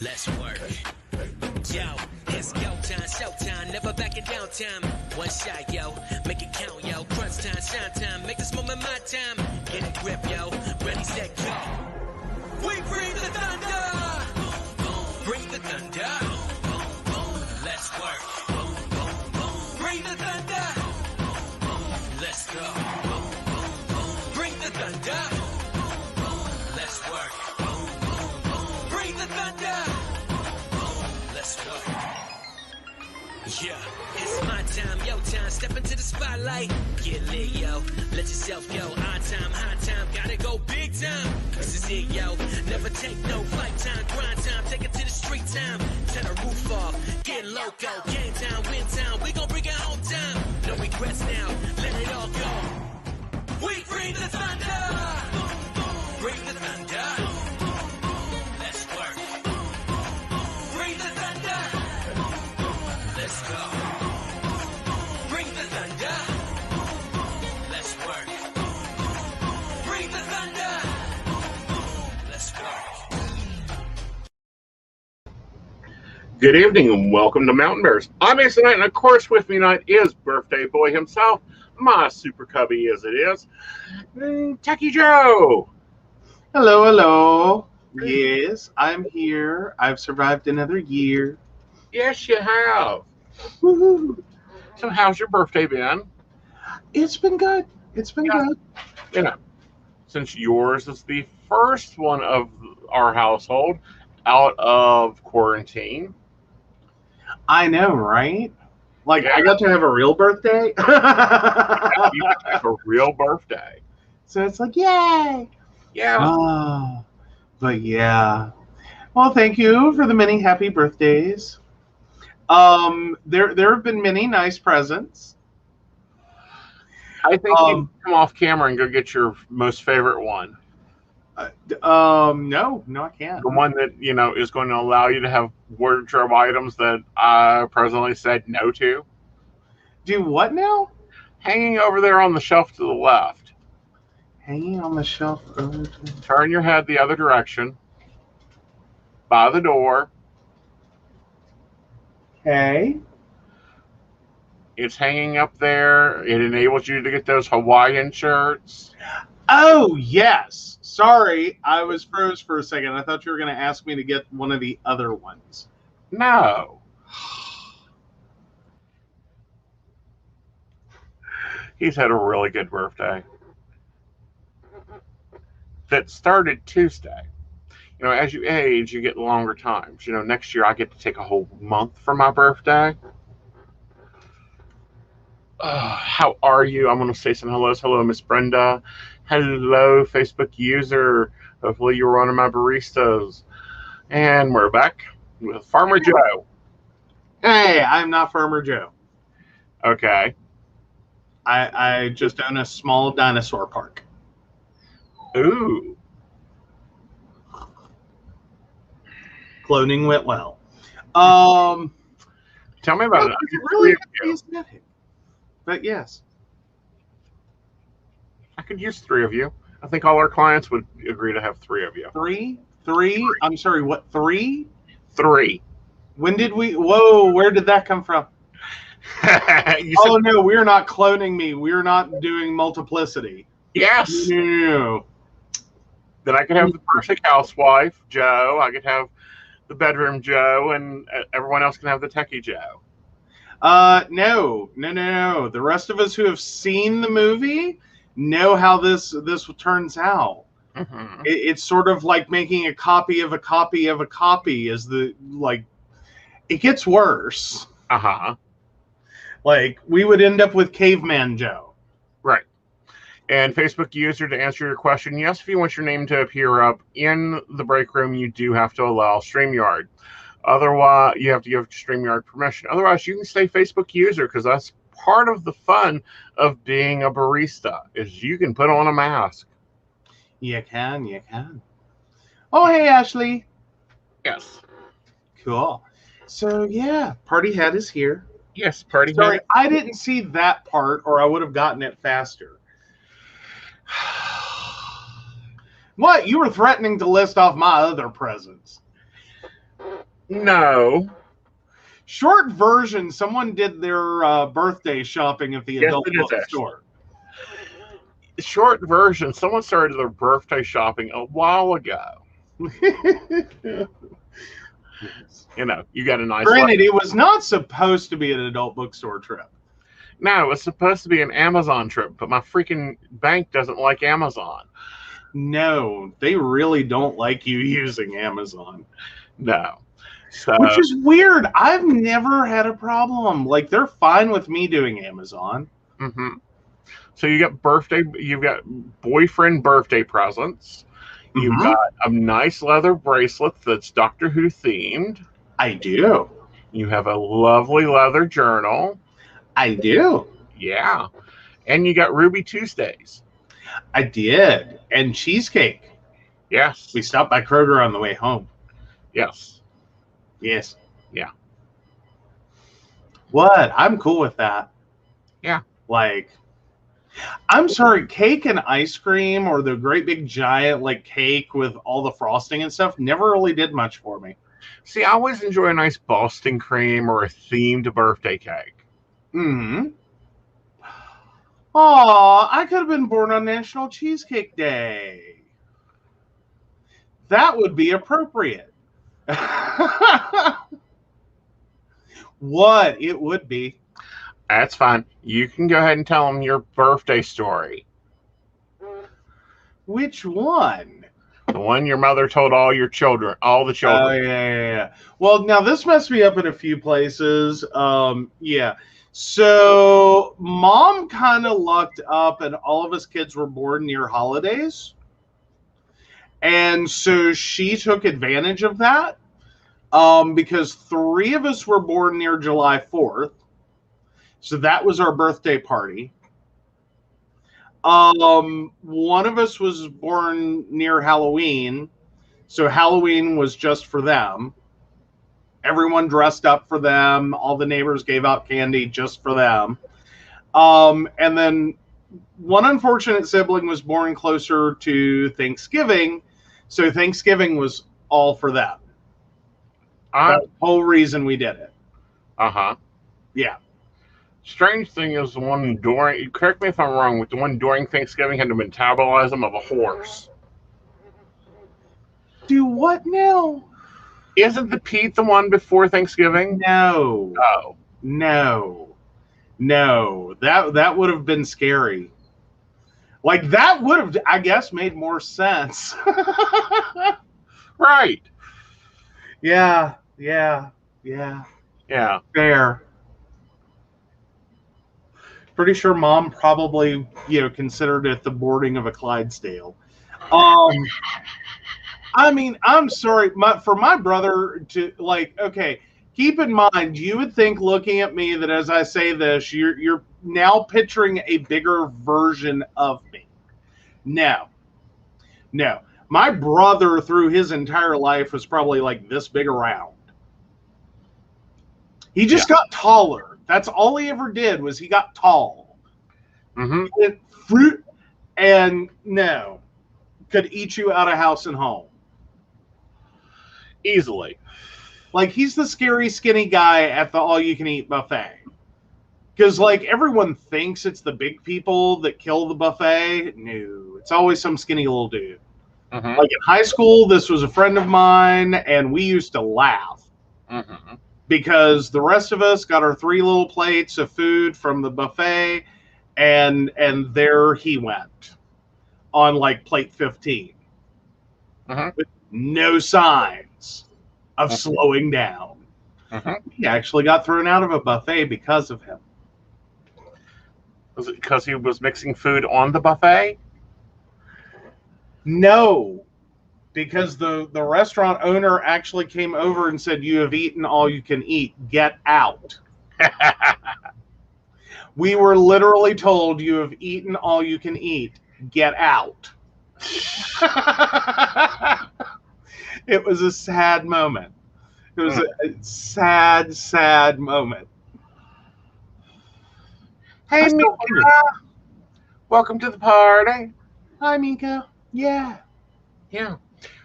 Let's work. Yo, it's go time, showtime, never backing down time. One shot, yo, make it count, yo. Crunch time, shine time, make this moment my time. Get a grip, yo, ready, set, go. We bring the thunder! Bring the thunder! Let's work. Bring the thunder! Let's go. Bring the thunder! Let's work. Bring the thunder! Let's work. Yeah, it's my time, yo time. Step into the spotlight. Get lit, yo. Let yourself go. On time, high time. Gotta go big time. This is it, yo. Never take no flight time. Grind time. Take it to the street time. Turn the roof off. Get loco. Game time, win time. We gon' bring it home time. No regrets now. Let it all go. We bring the thunder. Bring the thunder. Let's work. Bring the thunder. Let's go. Bring the thunder. Let's work. Bring the thunder. Let's work. Good evening and welcome to Mountain Bears. I'm Aeson Knight, and of course with me tonight is birthday boy himself, my super cubby as it is, Techy Joe. Hello, hello. Yes, I'm here. I've survived another year. Yes, you have. Woohoo. So how's your birthday been? It's been good. It's been good. You know, since yours is the first one of our household out of quarantine. I know, right? Like, Yeah. I got to have a real birthday. You have a real birthday. So it's like, yay. Yeah. But yeah. Well, thank you for the many happy birthdays. There have been many nice presents. I think you can come off camera and go get your most favorite one. No, I can't. The one that, you know, is going to allow you to have wardrobe items that I presently said no to. Do what now? Hanging over there on the shelf to the left. Hanging on the shelf. Turn your head the other direction. By the door. Okay. It's hanging up there. It enables you to get those Hawaiian shirts. Oh, yes. Sorry, I was froze for a second. I thought you were going to ask me to get one of the other ones. No. He's had a really good birthday. That started Tuesday. You know, as you age, you get longer times. You know, next year I get to take a whole month for my birthday. How are you? I'm going to say some hellos. Hello, Miss Brenda. Hello, Facebook user. Hopefully you're one of my baristas. And we're back with Farmer Joe. Hey, I'm not Farmer Joe. Okay. I just own a small dinosaur park. Ooh. Cloning went well. Tell me about it. It really is cosmetic. But yes. I could use 3 of you. I think all our clients would agree to have 3 of you. Three? I'm sorry, what, 3? 3. When did we... Whoa, where did that come from? Oh, no, we're not cloning me. We're not doing multiplicity. Yes. No. Then I could have the perfect housewife, Joe. I could have the bedroom Joe, and everyone else can have the Techy Joe. No. The rest of us who have seen the movie know how this turns out. Mm-hmm. It's sort of like making a copy of a copy of a copy. It gets worse. Uh-huh. Like, we would end up with Caveman Joe. Right. And Facebook user, to answer your question, yes, if you want your name to appear up in the break room, you do have to allow StreamYard. Otherwise, you have to give StreamYard permission. Otherwise, you can stay Facebook user, because that's part of the fun of being a barista, is you can put on a mask. You can. Oh, hey, Ashley. Yes. Cool. So, yeah, Party Hat is here. Yes, Party Sorry, Hat. I didn't see that part, or I would have gotten it faster. What? You were threatening to list off my other presents. No. Short version, someone did their birthday shopping at the Yes, adult it is bookstore. Short version, someone started their birthday shopping a while ago. You know, you got a nice... Granted, it was not supposed to be an adult bookstore trip. No, it was supposed to be an Amazon trip, but my freaking bank doesn't like Amazon. No, they really don't like you using Amazon. No. So, which is weird. I've never had a problem. Like, they're fine with me doing Amazon. mm-hmm. So you've got boyfriend birthday presents. You've got a nice leather bracelet that's Doctor Who themed. I do. You have a lovely leather journal. I do. Yeah. And you got Ruby Tuesdays. I did. And cheesecake. Yes. We stopped by Kroger on the way home. Yes. Yes. Yeah. What? I'm cool with that. Yeah. Like, I'm sorry, cake and ice cream or the great big giant like cake with all the frosting and stuff never really did much for me. See, I always enjoy a nice Boston cream or a themed birthday cake. Mm-hmm. Aw, I could have been born on National Cheesecake Day. That would be appropriate. What? It would be. That's fine. You can go ahead and tell them your birthday story. Which one? The one your mother told all the children. Oh, yeah. Well, now this messed me up in a few places. Yeah. So, Mom kind of lucked up, and all of us kids were born near holidays. And so she took advantage of that because 3 of us were born near July 4th. So that was our birthday party. One of us was born near Halloween. So Halloween was just for them. Everyone dressed up for them. All the neighbors gave out candy just for them. And then one unfortunate sibling was born closer to Thanksgiving. So Thanksgiving was all for them. That's the whole reason we did it. Uh-huh. Yeah. Strange thing is the one during, correct me if I'm wrong, with the one during Thanksgiving had the metabolism of a horse. Do what now? Isn't the Pete the one before Thanksgiving? No. Oh. No. That would have been scary. Like, that would have, I guess, made more sense. Right. Yeah. Fair. Pretty sure Mom probably, considered it the boarding of a Clydesdale. I mean, I'm sorry, for my brother to, like, okay, keep in mind, you would think looking at me that as I say this, you're now picturing a bigger version of me. No. My brother through his entire life was probably like this big around. He just got taller. That's all he ever did was he got tall. Mm-hmm. Fruit and could eat you out of house and home. Easily. Like, he's the scary skinny guy at the all-you-can-eat buffet. Because, like, everyone thinks it's the big people that kill the buffet. No, it's always some skinny little dude. Mm-hmm. Like, in high school, this was a friend of mine, and we used to laugh. Mm-hmm. Because the rest of us got our 3 little plates of food from the buffet, and there he went on, like, plate 15. Mm-hmm. With no signs of slowing down. Mm-hmm. He actually got thrown out of a buffet because of him. Was it because he was mixing food on the buffet? No, because the restaurant owner actually came over and said, "You have eaten all you can eat. Get out." We were literally told, "You have eaten all you can eat. Get out." It was a sad moment. It was a sad moment. Hey, Mika. Welcome to the party. Hi, Mika. Yeah.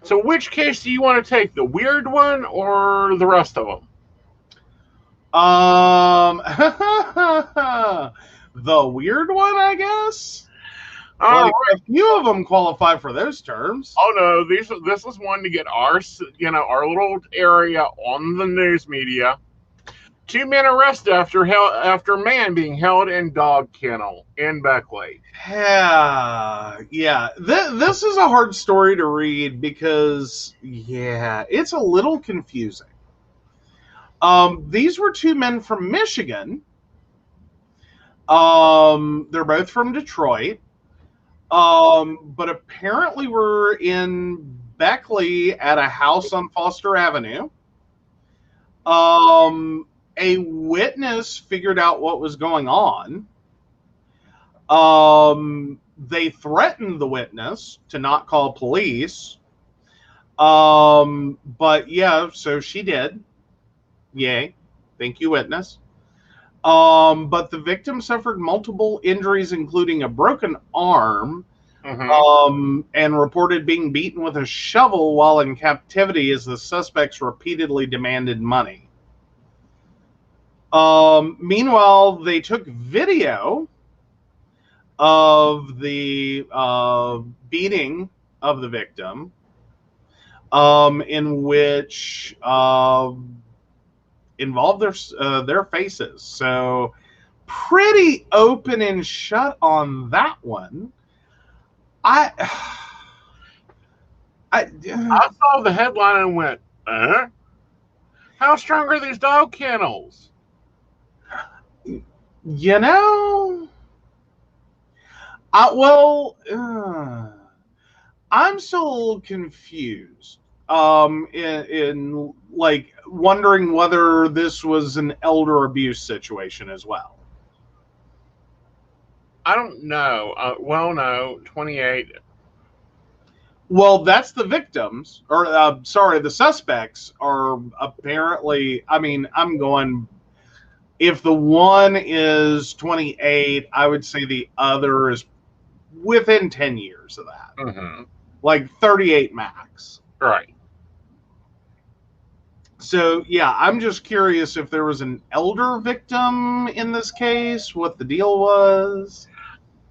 So which case do you want to take? The weird one or the rest of them? The weird one, I guess. All Like, right. a few of them qualify for those terms. Oh no, this is one to get our little area on the news media. 2 men arrested after man being held in dog kennel in Beckley. Yeah. This is a hard story to read because, it's a little confusing. These were 2 men from Michigan. They're both from Detroit. But apparently we're in Beckley at a house on Foster Avenue. A witness figured out what was going on. They threatened the witness to not call police. But yeah, so she did. Yay. Thank you, witness. But the victim suffered multiple injuries, including a broken arm, and reported being beaten with a shovel while in captivity as the suspects repeatedly demanded money. Meanwhile, they took video of the beating of the victim, in which involved their faces. So pretty open and shut on that one. I saw the headline and went, how strong are these dog kennels? You know, I'm still confused. In like wondering whether this was an elder abuse situation as well. I don't know. No, 28. Well, that's the victims, or the suspects are apparently. I mean, I'm going. If the one is 28, I would say the other is within 10 years of that. Like 38 max. Right. So, yeah, I'm just curious if there was an elder victim in this case, what the deal was.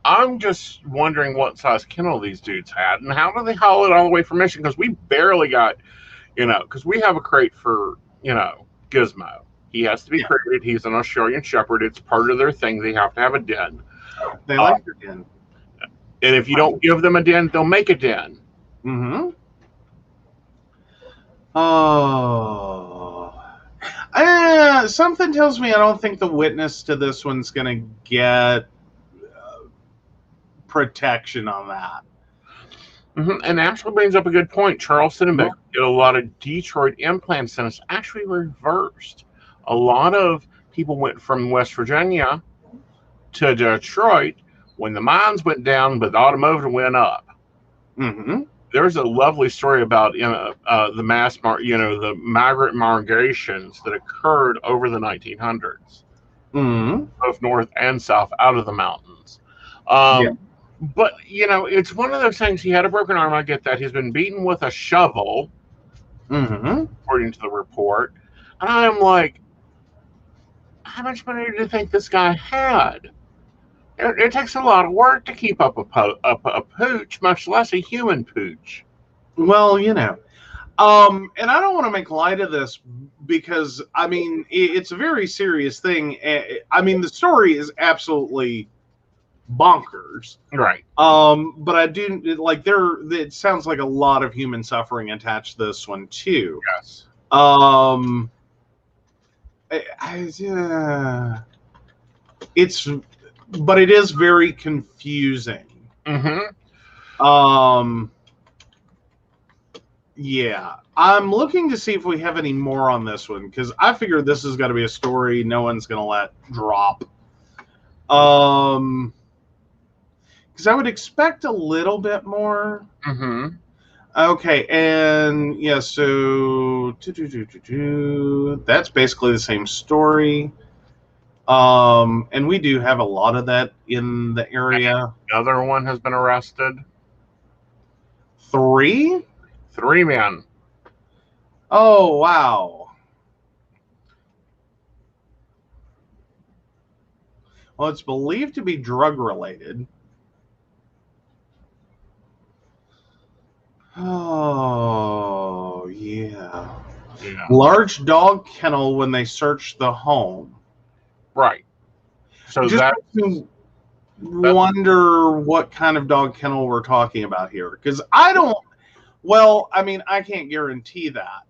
I'm just wondering what size kennel these dudes had, and how do they haul it all the way from Michigan? Because we barely got, because we have a crate for, Gizmo. He has to be crated. He's an Australian Shepherd. It's part of their thing. They have to have a den. They like their den. And if you don't give them a den, they'll make a den. Oh. Something tells me I don't think the witness to this one's going to get protection on that. And actually brings up a good point. Charleston and Beck did a lot of Detroit implant centers actually reversed. A lot of people went from West Virginia to Detroit when the mines went down, but the automotive went up. There's a lovely story about the the migrant migrations that occurred over the 1900s, both north and south out of the mountains. But it's one of those things. He had a broken arm. I get that. He's been beaten with a shovel, according to the report. And I'm like, how much money do you think this guy had? It takes a lot of work to keep up a pooch, much less a human pooch. Well, and I don't want to make light of this because, I mean, it's a very serious thing. I mean, the story is absolutely bonkers. Right. But I do, it sounds like a lot of human suffering attached to this one, too. Yes. But it is very confusing. Yeah, I'm looking to see if we have any more on this one because I figure this is going to be a story no one's going to let drop. Because I would expect a little bit more. Okay, and yeah, so that's basically the same story. And we do have a lot of that in the area. Another one has been arrested. 3 3 men. Oh, wow. Well, it's believed to be drug-related. Oh, yeah. Yeah. Large dog kennel when they search the home. Right. So Just that makes me wonder what kind of dog kennel we're talking about here. Because I don't, well, I mean, I can't guarantee that.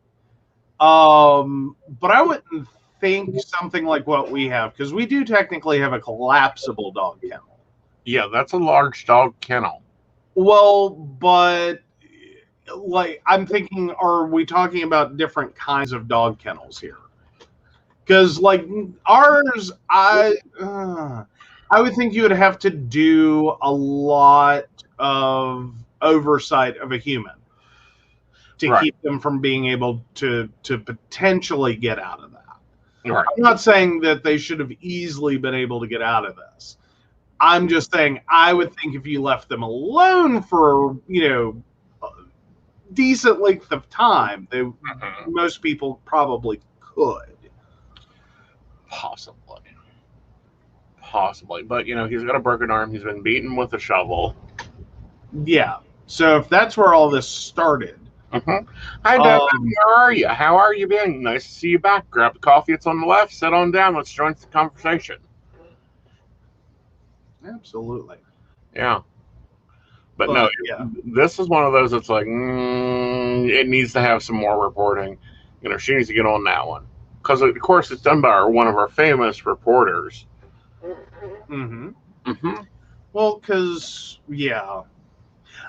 But I wouldn't think something like what we have, because we do technically have a collapsible dog kennel. yeah, that's a large dog kennel. Well, but like I'm thinking, are we talking about different kinds of dog kennels here? Because like ours, I would think you would have to do a lot of oversight of a human to Right. keep them from being able to potentially get out of that. Right. I'm not saying that they should have easily been able to get out of this. I'm just saying I would think if you left them alone for, you know, a decent length of time, they most people probably could. Possibly. But, you know, he's got a broken arm. He's been beaten with a shovel. Yeah. So if that's where all this started. Hi, Devin. How are you? How are you been? Nice to see you back. Grab the coffee. It's on the left. Sit on down. Let's join the conversation. Absolutely. Yeah. But no, yeah. This is one of those that's like, it needs to have some more reporting. You know, she needs to get on that one. Because, of course, it's done by one of our famous reporters. Well, because, yeah.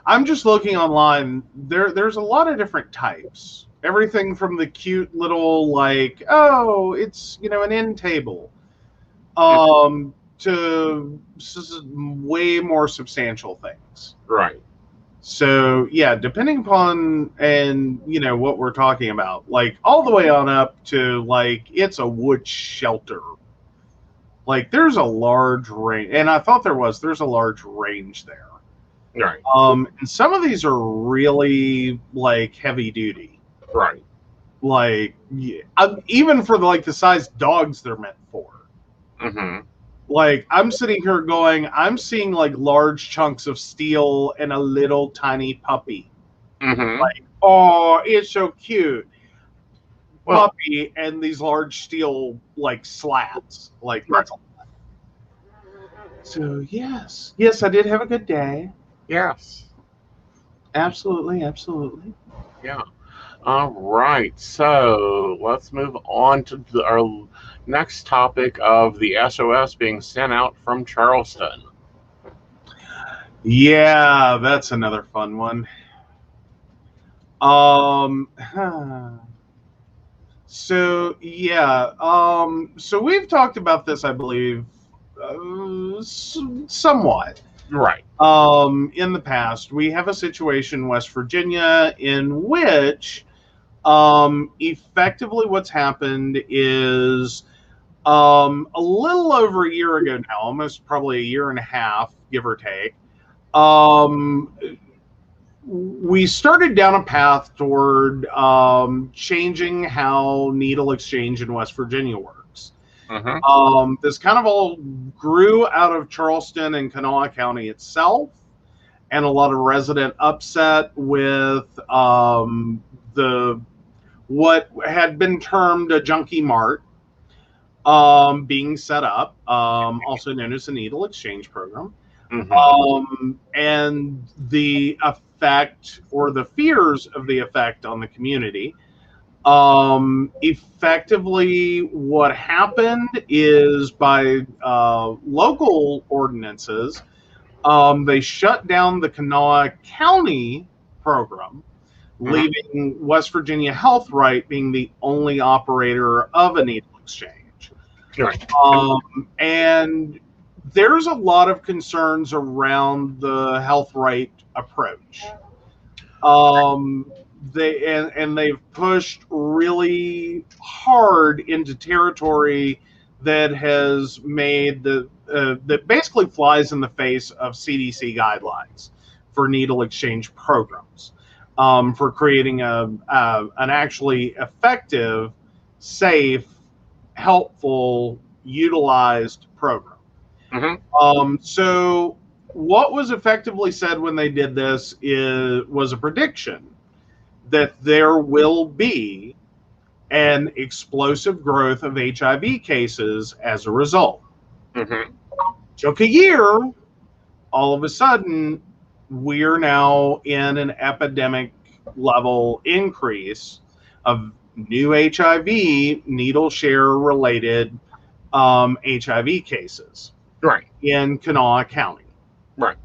I'm just looking online. There's a lot of different types. Everything from the cute little, like, oh, it's, you know, an end table, to way more substantial things. Right. So, yeah, depending upon, and, you know, what we're talking about, like, all the way on up to, like, it's a wood shelter. Like, there's a large range, and I thought there's a large range there. Right. And some of these are really, like, heavy duty. Right. Like, yeah, even for, like, the size dogs they're meant for. Like, I'm sitting here going, I'm seeing, like, large chunks of steel and a little tiny puppy. Like, oh, it's so cute. Well, puppy and these large steel, like, slats. Like, that's a lot. So, yes. Yes, I did have a good day. Yes. Absolutely, absolutely. Yeah. All right. So let's move on to our next topic of the SOS being sent out from Charleston. Yeah, that's another fun one. So yeah, so we've talked about this, I believe, somewhat. Right. In the past, we have a situation in West Virginia in which, effectively, what's happened is, a little over a year ago now, almost probably a year and a half, give or take. We started down a path toward changing how needle exchange in West Virginia works. This kind of all grew out of Charleston and Kanawha County itself, and a lot of resident upset with the what had been termed a junkie mart being set up, also known as the needle exchange program. And the effect, or the fears of the effect on the community. Effectively, what happened is by local ordinances, they shut down the Kanawha County program, leaving West Virginia Health Right being the only operator of a needle exchange. Right. And there's a lot of concerns around the Health Right approach. They've pushed really hard into territory that has made that basically flies in the face of CDC guidelines for needle exchange programs. for creating an actually effective, safe, helpful, utilized program. So what was effectively said when they did this was a prediction that there will be an explosive growth of HIV cases as a result. Took a year. All of a sudden, we're now in an epidemic level increase of new HIV, needle share related HIV cases. Right. In Kanawha County. Right.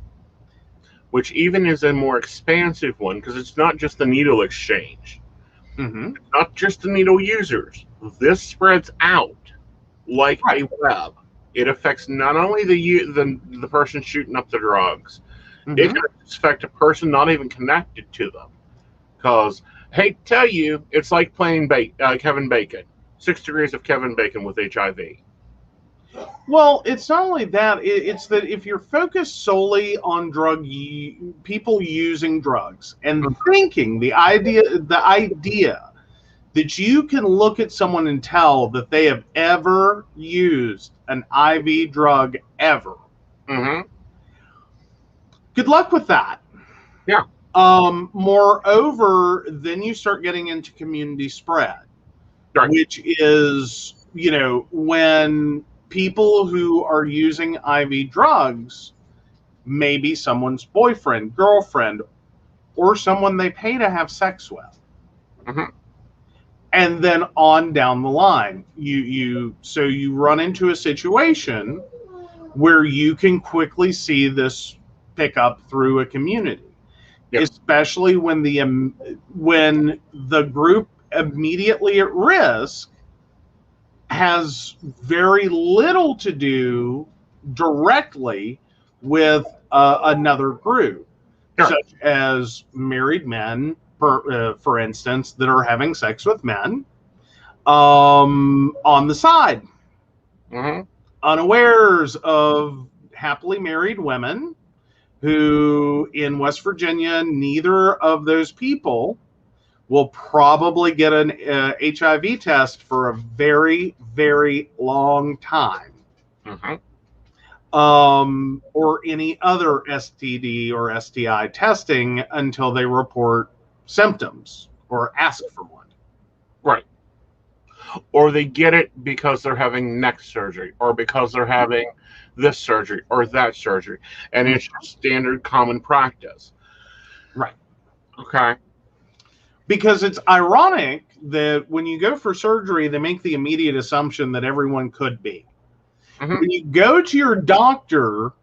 Which even is a more expansive one because it's not just the needle exchange. It's not just the needle users. This spreads out like a web. It affects not only the person shooting up the drugs, it can affect a person not even connected to them. Because, hate to tell you, it's like playing Kevin Bacon. 6 degrees of Kevin Bacon with HIV. Well, it's not only that. It's that if you're focused solely on people using drugs and thinking the idea that you can look at someone and tell that they have ever used an IV drug ever. Good luck with that. Yeah. Moreover, then you start getting into community spread, which is, when people who are using IV drugs may be someone's boyfriend, girlfriend, or someone they pay to have sex with. And then on down the line, you run into a situation where you can quickly see this pick up through a community, especially when the group immediately at risk has very little to do directly with another group, such as married men, for instance, that are having sex with men on the side, unawares of happily married women who, in West Virginia, neither of those people will probably get an HIV test for a very, very long time. Or any other STD or STI testing until they report symptoms or ask for one. Right. Or they get it because they're having neck surgery or because they're having this surgery or that surgery. And it's standard common practice. Right. Okay. Because it's ironic that when you go for surgery, they make the immediate assumption that everyone could be. When you go to your doctor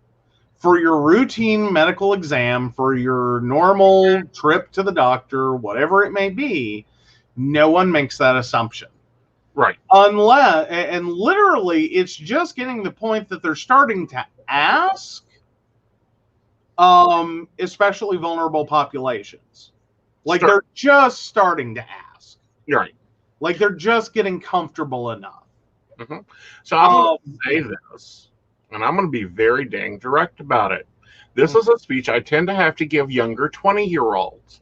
for your routine medical exam, for your normal trip to the doctor, whatever it may be, no one makes that assumption. Right. Unless, and literally, it's just getting the point that they're starting to ask, especially vulnerable populations. Like they're just starting to ask. Right. Like they're just getting comfortable enough. So I'm going to say this, and I'm going to be very dang direct about it. This is a speech I tend to have to give younger 20-year-olds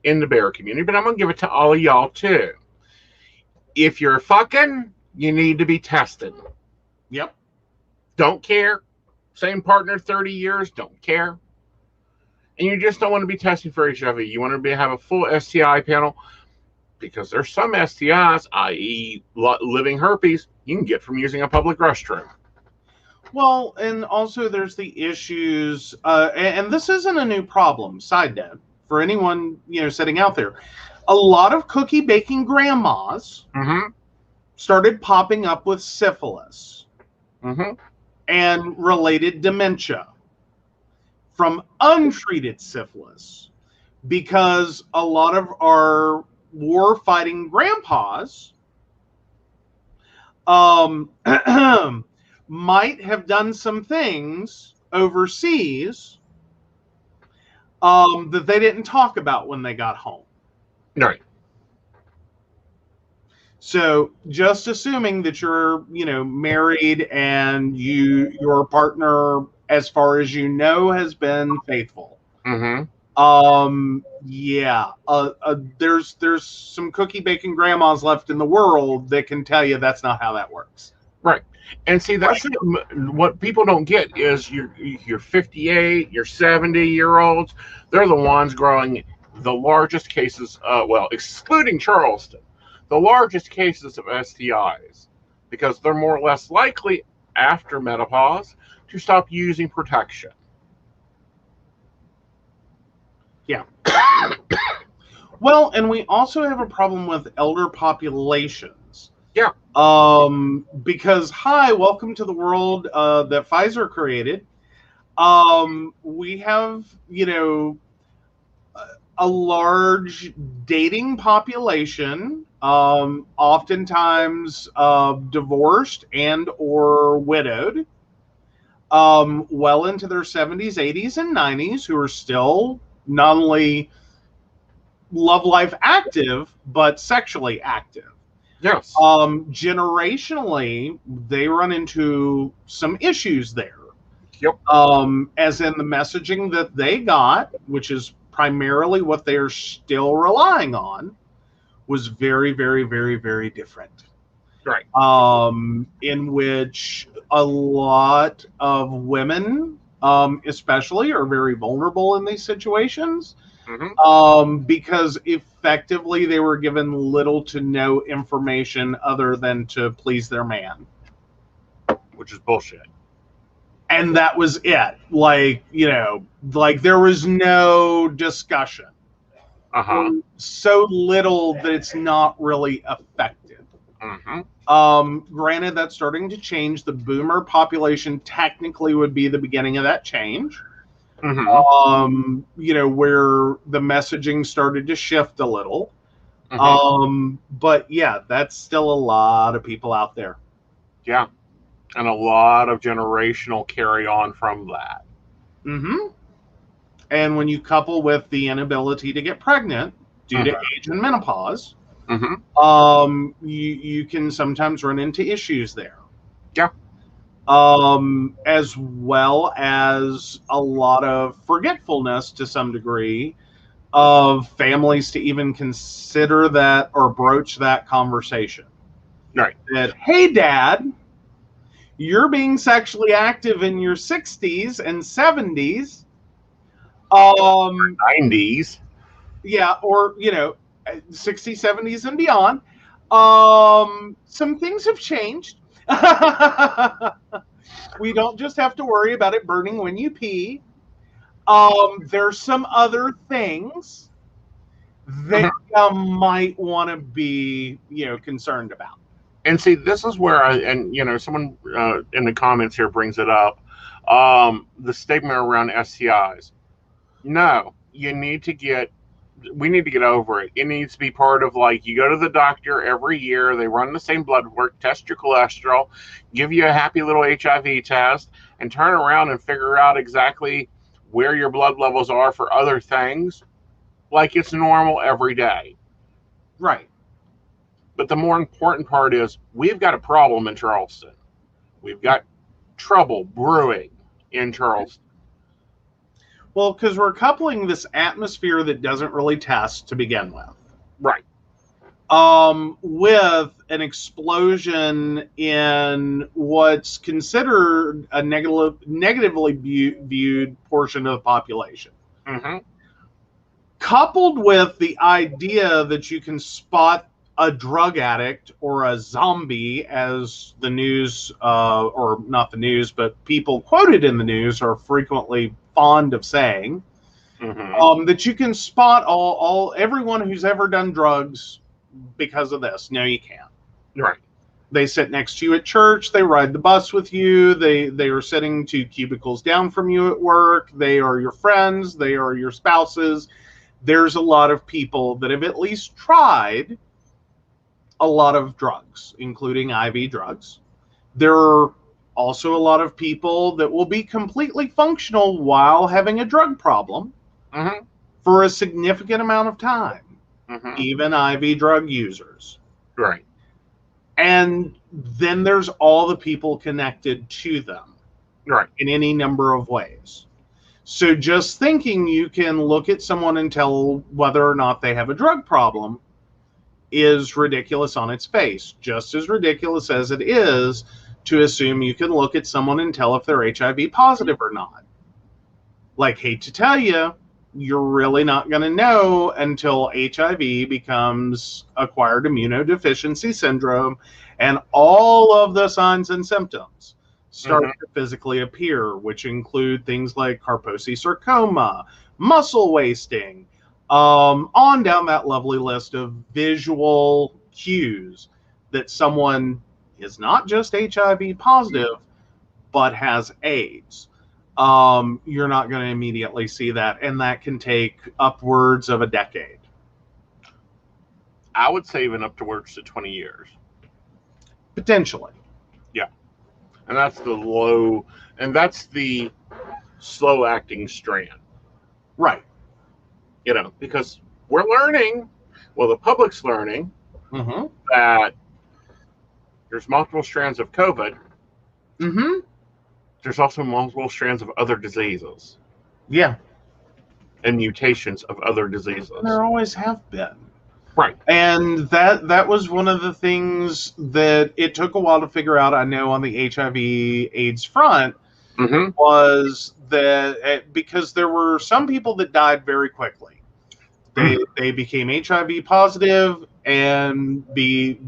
in the bear community, but I'm going to give it to all of y'all too. If you're fucking, you need to be tested. Yep. Don't care. Same partner 30 years, don't care. And you just don't want to be testing for HIV. You want to have a full STI panel. Because there's some STIs, i.e. living herpes, you can get from using a public restroom. Well, and also there's the issues, and this isn't a new problem, side note, for anyone, sitting out there. A lot of cookie baking grandmas started popping up with syphilis and related dementia from untreated syphilis, because a lot of our war-fighting grandpas might have done some things overseas that they didn't talk about when they got home. Right. So just assuming that you're, married and your partner, as far as you know, has been faithful. Yeah, there's some cookie baking grandmas left in the world that can tell you that's not how that works. Right. And see, that's what people don't get is your 58, your 70-year-olds. They're the ones growing the largest cases, well, excluding Charleston, the largest cases of STIs, because they're more or less likely after menopause to stop using protection. Yeah. Well, and we also have a problem with elder populations. Yeah. Because, hi, welcome to the world that Pfizer created. We have, a large dating population, oftentimes divorced and or widowed, well into their 70s, 80s, and 90s, who are still not only love life active, but sexually active. Yes. Generationally, they run into some issues there. Yep. As in the messaging that they got, which is primarily what they're still relying on, was very, very, very, very different. Right. In which a lot of women, especially, are very vulnerable in these situations. Mm-hmm. Because effectively they were given little to no information other than to please their man. Which is bullshit. And that was it. Like there was no discussion. Uh-huh. So little that it's not really effective. Mm-hmm. Granted, that's starting to change. The boomer population technically would be the beginning of that change. Mm-hmm. Where the messaging started to shift a little. Mm-hmm. But yeah, that's still a lot of people out there. Yeah. And a lot of generational carry on from that. Mm-hmm. And when you couple with the inability to get pregnant due to age and menopause, you can sometimes run into issues there. Yeah. As well as a lot of forgetfulness to some degree of families to even consider that or broach that conversation. Right. That, hey, Dad, you're being sexually active in your 60s and 70s. 90s. Yeah, or, 60s, 70s, and beyond. Some things have changed. We don't just have to worry about it burning when you pee. There's some other things that you might want to be, concerned about. And see, this is where someone in the comments here brings it up. The stigma around STIs. No, we need to get over it. It needs to be part of, like, you go to the doctor every year, they run the same blood work, test your cholesterol, give you a happy little HIV test, and turn around and figure out exactly where your blood levels are for other things, like it's normal every day. Right. But the more important part is we've got a problem in Charleston. We've got trouble brewing in Charleston. Well, because we're coupling this atmosphere that doesn't really test to begin with. Right. With an explosion in what's considered a negatively viewed portion of the population. Mm-hmm. Coupled with the idea that you can spot a drug addict or a zombie, as the news, or not the news, but people quoted in the news are frequently fond of saying, that you can spot everyone who's ever done drugs because of this. No, you can't. Right. They sit next to you at church. They ride the bus with you. They are sitting 2 cubicles down from you at work. They are your friends. They are your spouses. There's a lot of people that have at least tried a lot of drugs, including IV drugs. There are also a lot of people that will be completely functional while having a drug problem for a significant amount of time, even IV drug users. Right. And then there's all the people connected to them, right, in any number of ways. So just thinking you can look at someone and tell whether or not they have a drug problem is ridiculous on its face. Just as ridiculous as it is to assume you can look at someone and tell if they're HIV positive or not. Like, hate to tell you, you're really not going to know until HIV becomes acquired immunodeficiency syndrome and all of the signs and symptoms start to physically appear, which include things like Kaposi sarcoma, muscle wasting, on down that lovely list of visual cues that someone is not just HIV positive, but has AIDS. You're not going to immediately see that, and that can take upwards of a decade. I would say even upwards to 20 years. Potentially. Yeah. And that's the slow acting strand. Right. You know, because we're learning, well, the public's learning that there's multiple strands of COVID. There's also multiple strands of other diseases. Yeah. And mutations of other diseases. There always have been. Right. And that was one of the things that it took a while to figure out, I know, on the HIV AIDS front, was that because there were some people that died very quickly. They became HIV positive and ended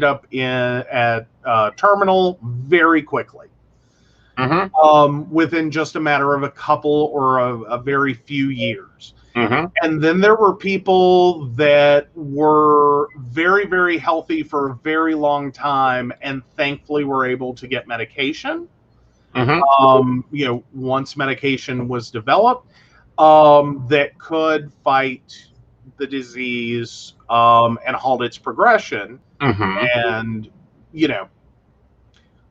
up at terminal very quickly. Within just a matter of a couple or a very few years. And then there were people that were very, very healthy for a very long time and thankfully were able to get medication. Once medication was developed, that could fight the disease and halt its progression. And,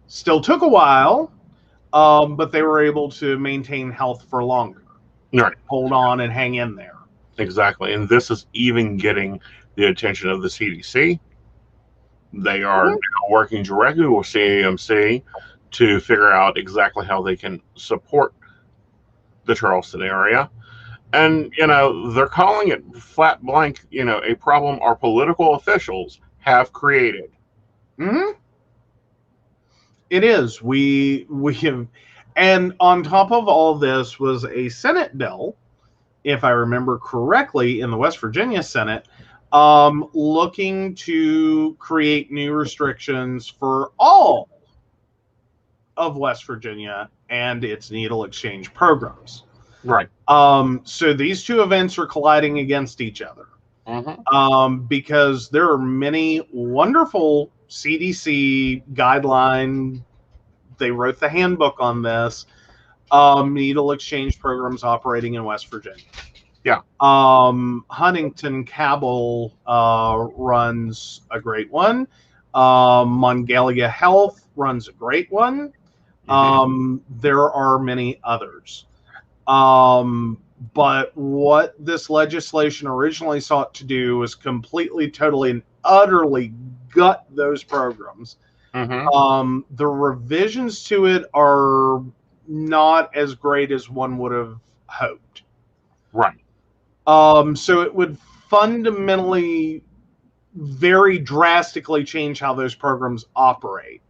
still took a while, but they were able to maintain health for longer. Right. Hold on and hang in there. Exactly. And this is even getting the attention of the CDC. They are now working directly with CAMC to figure out exactly how they can support the Charleston area. And, they're calling it flat blank, a problem our political officials have created. It is. We have, and on top of all this was a Senate bill, if I remember correctly, in the West Virginia Senate, looking to create new restrictions for all of West Virginia and its needle exchange programs. Right. So these two events are colliding against each other. Because there are many wonderful CDC guideline. They wrote the handbook on this. Needle exchange programs operating in West Virginia. Yeah. Huntington Cabell runs a great one. Mongalia Health runs a great one. There are many others. But what this legislation originally sought to do was completely, totally, and utterly gut those programs. The revisions to it are not as great as one would have hoped. Right. So it would fundamentally, very drastically change how those programs operate.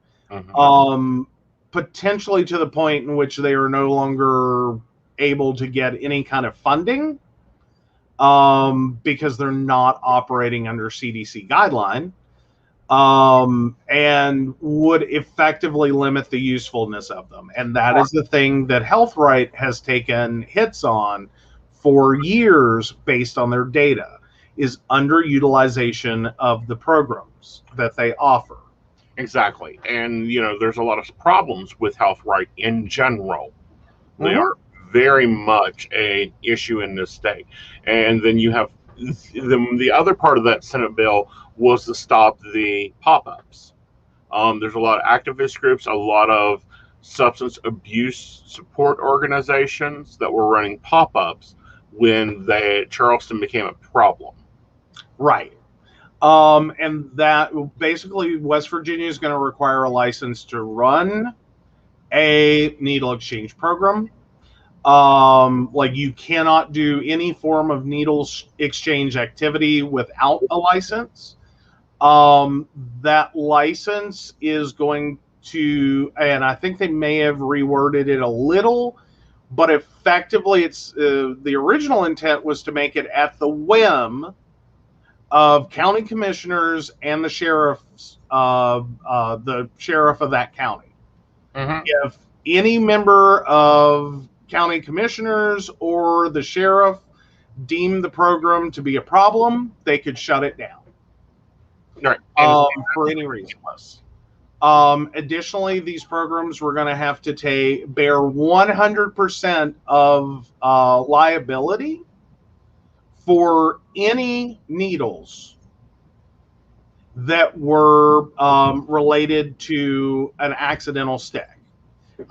Potentially to the point in which they are no longer able to get any kind of funding because they're not operating under CDC guideline. And would effectively limit the usefulness of them. And that is the thing that Health Right has taken hits on for years based on their data, is underutilization of the programs that they offer. Exactly. And, there's a lot of problems with Health Right in general. They are very much an issue in this state. And then you have the other part of that Senate bill was to stop the pop-ups. There's a lot of activist groups, a lot of substance abuse support organizations that were running pop-ups when Charleston became a problem. Right. And that basically West Virginia is going to require a license to run a needle exchange program. Like you cannot do any form of needle exchange activity without a license. That license is going to, and I think they may have reworded it a little, but effectively it's the original intent was to make it at the whim of county commissioners and the sheriffs, the sheriff of that county. If any member of county commissioners or the sheriff deemed the program to be a problem, they could shut it down. Right. For any reason. Additionally, these programs were going to have to bear 100% of liability for any needles that were related to an accidental stick,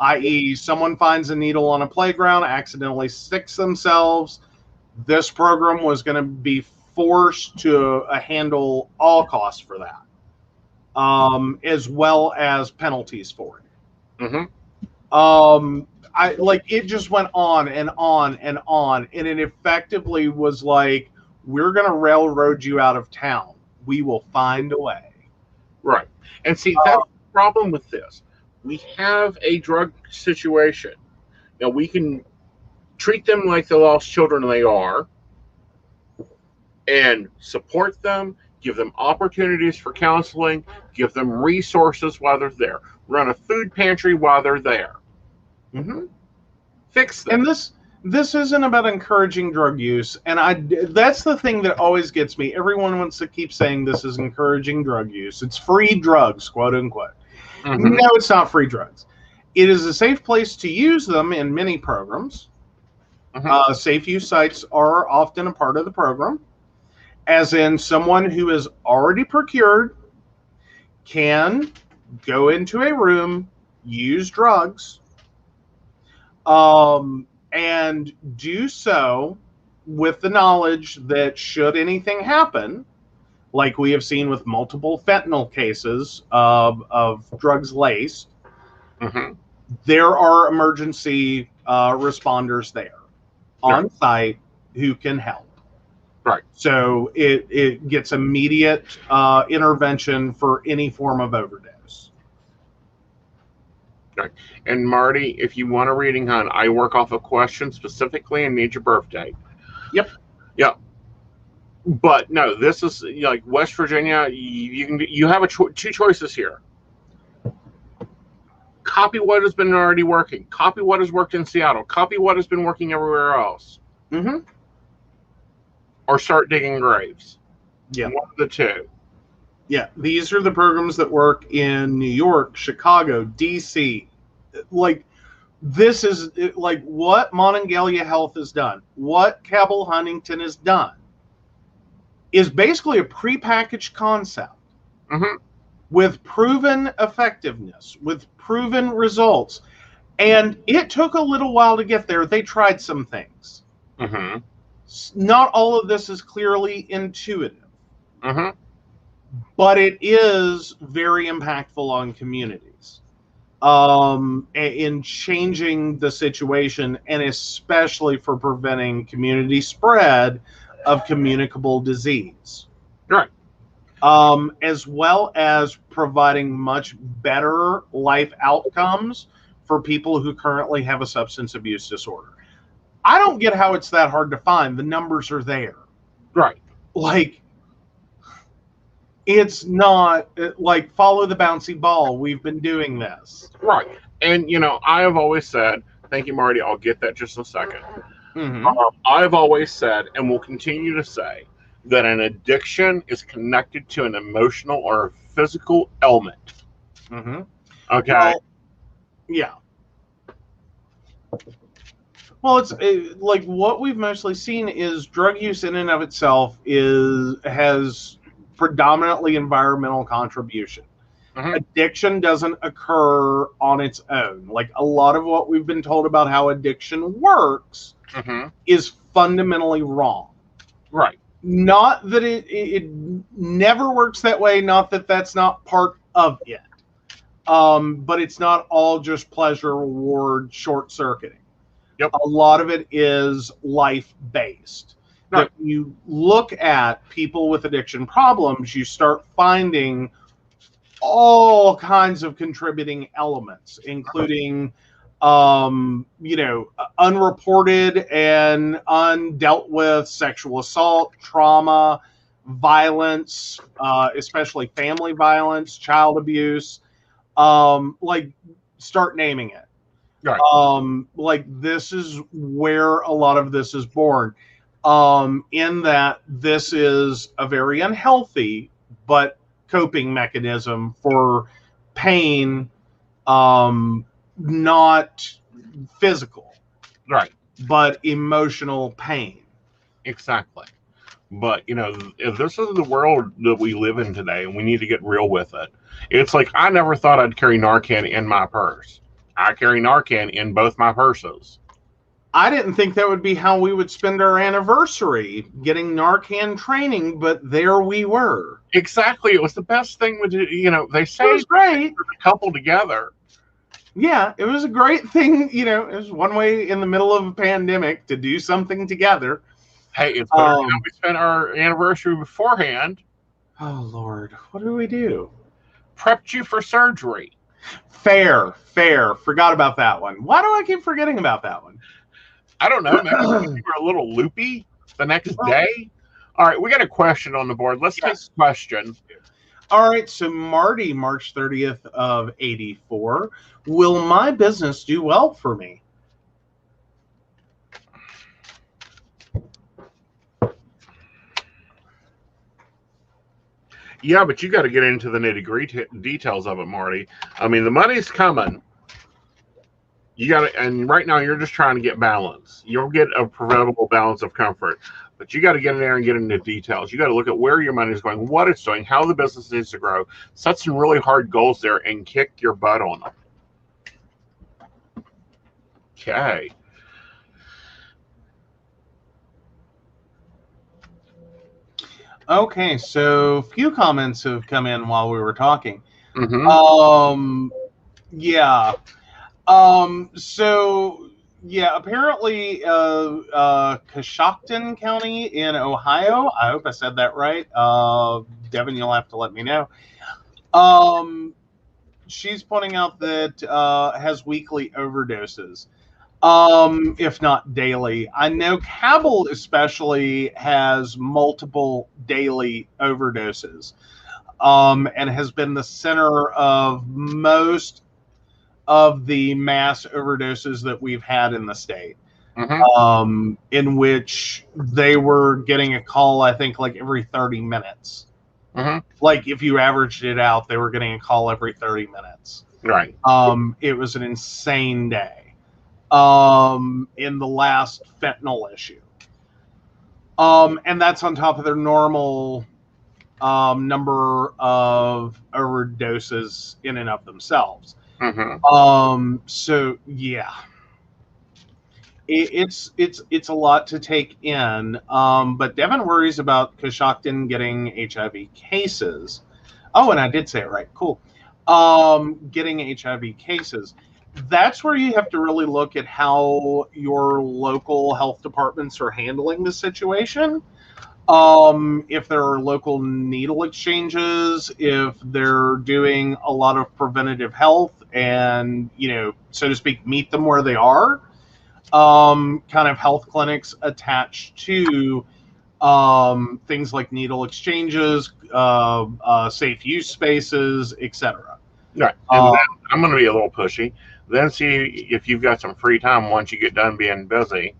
i.e. someone finds a needle on a playground, accidentally sticks themselves. This program was going to be forced to handle all costs for that, as well as penalties for it. It just went on and on and on, and it effectively was like, we're going to railroad you out of town. We will find a way. Right. And see, that's the problem with this. We have a drug situation. Now, we can treat them like the lost children they are and support them, give them opportunities for counseling, give them resources while they're there, run a food pantry while they're there. Fix them. And this isn't about encouraging drug use, and that's the thing that always gets me. Everyone wants to keep saying this is encouraging drug use. It's free drugs, quote unquote. No, it's not free drugs. It is a safe place to use them in many programs. Safe use sites are often a part of the program, as in someone who is already procured can go into a room, use drugs, and do so with the knowledge that should anything happen, like we have seen with multiple fentanyl cases of drugs laced, there are emergency responders there on site who can help. Right. So it gets immediate intervention for any form of overdose. Right. And Marty, if you want a reading on, I work off a question specifically and need your birthday. Yep. But no, this is like West Virginia. You have two choices here. Copy what has been already working. Copy what has worked in Seattle. Copy what has been working everywhere else. Or start digging graves. Yeah. One of the two. Yeah, these are the programs that work in New York, Chicago, DC. Like, this is like what Monongalia Health has done, what Cabell Huntington has done, is basically a prepackaged concept with proven effectiveness, with proven results. And it took a little while to get there. They tried some things. Not all of this is clearly intuitive. But it is very impactful on communities in changing the situation, and especially for preventing community spread of communicable disease. Right. As well as providing much better life outcomes for people who currently have a substance abuse disorder. I don't get how it's that hard to find. The numbers are there. Right. Like, it's not like follow the bouncy ball. We've been doing this. Right. And, I have always said, thank you, Marty, I'll get that just in a second. I've always said, and will continue to say, that an addiction is connected to an emotional or physical ailment. Okay. Well, yeah. Well, it's like what we've mostly seen is drug use in and of itself has predominantly environmental contribution. Addiction doesn't occur on its own. Like a lot of what we've been told about how addiction works is fundamentally wrong. Right. Not that it never works that way, not that that's not part of it. But it's not all just pleasure, reward, short-circuiting. Yep. A lot of it is life-based. Right. That when you look at people with addiction problems, you start finding all kinds of contributing elements, including, unreported and undealt with sexual assault, trauma, violence, especially family violence, child abuse. Start naming it. Right. This is where a lot of this is born. In that this is a very unhealthy but coping mechanism for pain, not physical, Right. but emotional pain. Exactly. But, if this is the world that we live in today, and we need to get real with it, it's like I never thought I'd carry Narcan in my purse. I carry Narcan in both my purses. I didn't think that would be how we would spend our anniversary, getting Narcan training, but there we were. Exactly. It was the best thing. They say it was great. The couple together. Yeah, it was a great thing. It was one way in the middle of a pandemic to do something together. Hey, it's better than we spent our anniversary beforehand. Oh, Lord. What do we do? Prepped you for surgery. Fair. Forgot about that one. Why do I keep forgetting about that one? I don't know. Maybe you were a little loopy the next day. All right, we got a question on the board. Let's take the question. All right, so Marty, March 30th of 84. Will my business do well for me? Yeah, but you got to get into the nitty-gritty details of it, Marty. I mean, the money's coming. You got to, and right now you're just trying to get balance. You'll get a preventable balance of comfort, but you got to get in there and get into details. You got to look at where your money is going, what it's doing, how the business needs to grow. Set some really hard goals there and kick your butt on them. Okay. Okay, so few comments have come in while we were talking. Mm-hmm. Yeah. Apparently, Coshocton County in Ohio, I hope I said that right. Devin, you'll have to let me know. She's pointing out that has weekly overdoses, if not daily. I know Cabell especially has multiple daily overdoses, and has been the center of most of the mass overdoses that we've had in the state. Mm-hmm. In which they were getting a call, I think, like every 30 minutes. Mm-hmm. Like if you averaged it out, they were getting a call every 30 minutes. Right. It was an insane day in the last fentanyl issue. And that's on top of their normal number of overdoses in and of themselves. Mm-hmm. So yeah, it's a lot to take in. But Devin worries about Coshocton getting HIV cases. Oh, and I did say it right. Cool. Getting HIV cases. That's where you have to really look at how your local health departments are handling the situation. If there are local needle exchanges, if they're doing a lot of preventative health and, so to speak, meet them where they are, kind of health clinics attached to things like needle exchanges, safe use spaces, etc. Right. And then I'm going to be a little pushy. Then see if you've got some free time once you get done being busy.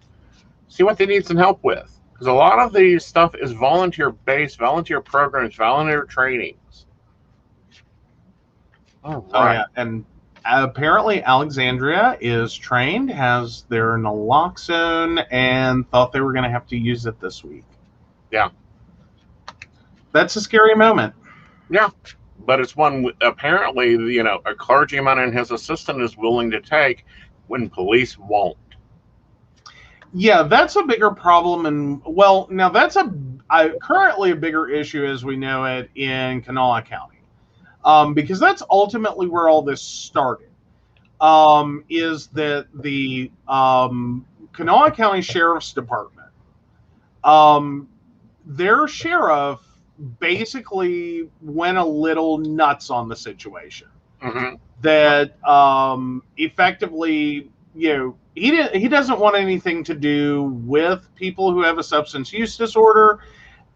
See what they need some help with. Because a lot of these stuff is volunteer-based, volunteer programs, volunteer trainings. All right. Oh, yeah. And apparently Alexandria is trained, has their naloxone, and thought they were going to have to use it this week. Yeah. That's a scary moment. Yeah. But it's one, apparently, a clergyman and his assistant is willing to take when police won't. Yeah, that's a bigger problem. And, well, now that's currently a bigger issue as we know it in Kanawha County. Because that's ultimately where all this started. is that the Kanawha County Sheriff's Department, their sheriff basically went a little nuts on the situation. Mm-hmm. That effectively, he doesn't want anything to do with people who have a substance use disorder,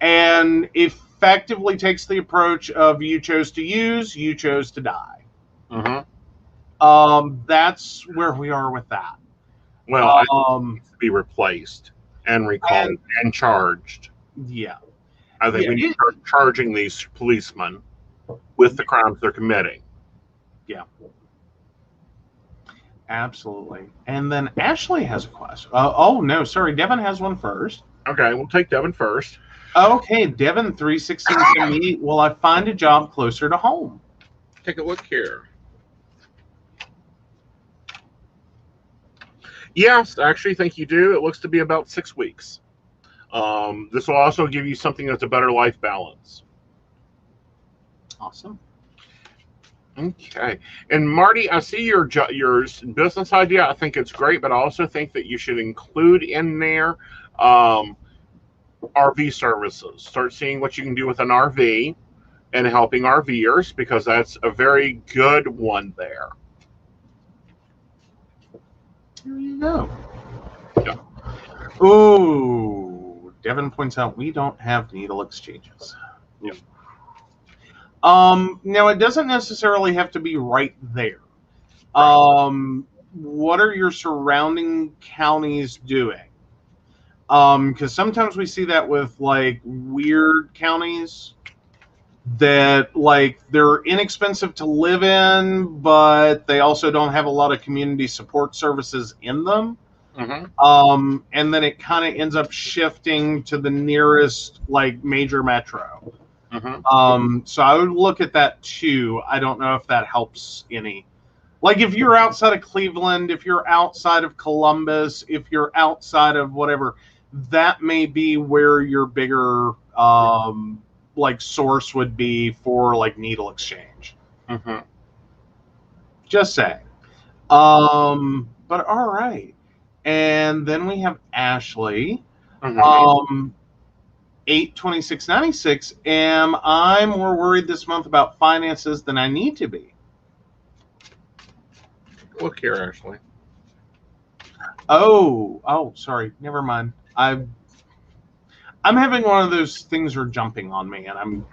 and effectively takes the approach of you chose to use, you chose to die. Mm-hmm. That's where we are with that. Well, it needs to be replaced and recalled and charged. Yeah. I think we need to start charging these policemen with the crimes they're committing. Yeah. Absolutely. And then Ashley has a question. Oh, no, sorry. Devin has one first. Okay, we'll take Devin first. Okay, Devin 316 to me. Will I find a job closer to home? Take a look here. Yes, I actually think you do. It looks to be about 6 weeks. This will also give you something that's a better life balance. Awesome. Okay. And Marty, I see your business idea. I think it's great, but I also think that you should include in there RV services. Start seeing what you can do with an RV and helping RVers, because that's a very good one there. There you go. Yeah. Ooh, Devin points out we don't have needle exchanges. Yeah. Now, it doesn't necessarily have to be right there. What are your surrounding counties doing? Because sometimes we see that with, like, weird counties that, like, they're inexpensive to live in, but they also don't have a lot of community support services in them. Mm-hmm. And then it kind of ends up shifting to the nearest, like, major metro. Mm-hmm. So I would look at that too. I don't know if that helps any. Like, if you're outside of Cleveland, if you're outside of Columbus, if you're outside of whatever, that may be where your bigger like source would be for, like, needle exchange. Mm-hmm. Just saying. But all right. And then we have Ashley. Mm-hmm. 8/26/96. Am I more worried this month about finances than I need to be? Look here, Ashley. Oh, sorry. Never mind. I'm having one of those things are jumping on me, and I'm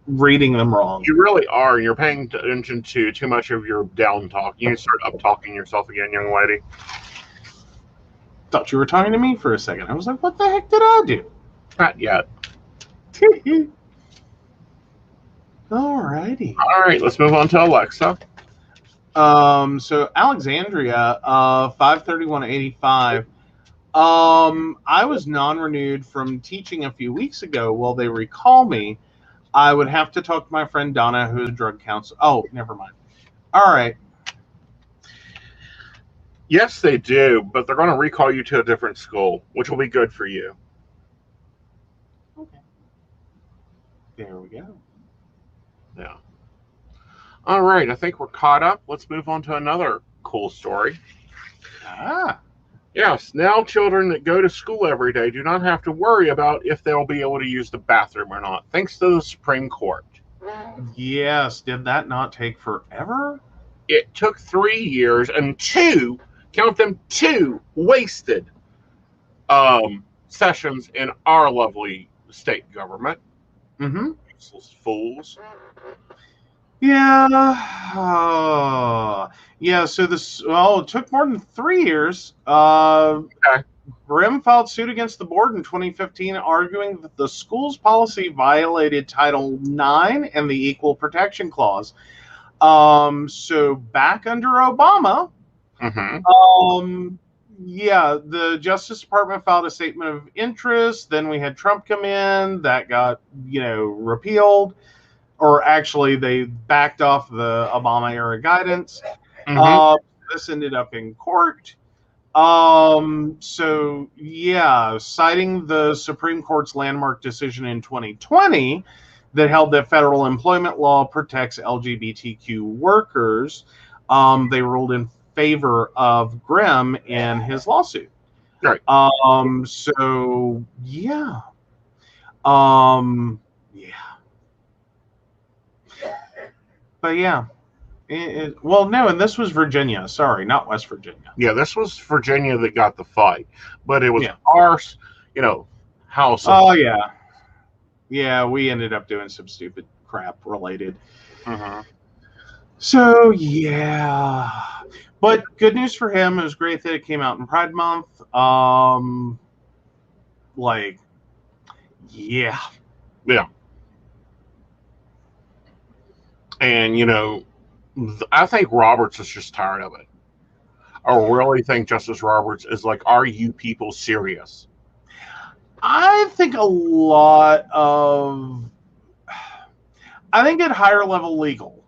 reading them wrong. You really are. You're paying attention to too much of your down talk. You need to start up talking yourself again, young lady. Thought you were talking to me for a second. I was like, what the heck did I do? Not yet. Alrighty. All right, let's move on to Alexa. So Alexandria, 53185. I was non-renewed from teaching a few weeks ago. Will they recall me? I would have to talk to my friend Donna, who's a drug counselor. Oh, never mind. All right. Yes, they do, but they're going to recall you to a different school, which will be good for you. Okay. There we go. Yeah. All right, I think we're caught up. Let's move on to another cool story. Yes, now children that go to school every day do not have to worry about if they'll be able to use the bathroom or not, thanks to the Supreme Court. Yes, did that not take forever? It took 3 years and two wasted sessions in our lovely state government. Mm-hmm. Useless fools. Yeah. Yeah, so it took more than 3 years. Okay. Grimm filed suit against the board in 2015, arguing that the school's policy violated Title IX and the Equal Protection Clause. So back under Obama, the Justice Department filed a statement of interest. Then we had Trump come in. That got, repealed. Or actually, they backed off the Obama-era guidance. This ended up in court. Citing the Supreme Court's landmark decision in 2020 that held that federal employment law protects LGBTQ workers, they ruled in favor of Grimm in his lawsuit. Right. So yeah. Yeah. But yeah. Well, no, and this was Virginia. Sorry, not West Virginia. Yeah, this was Virginia that got the fight, but it was Yeah. our, house. Oh yeah. Yeah, we ended up doing some stupid crap related. Mhm. So yeah. But good news for him. It was great that it came out in Pride Month. Yeah. Yeah. And, I think Roberts is just tired of it. I really think Justice Roberts is like, are you people serious? I think at higher level legal,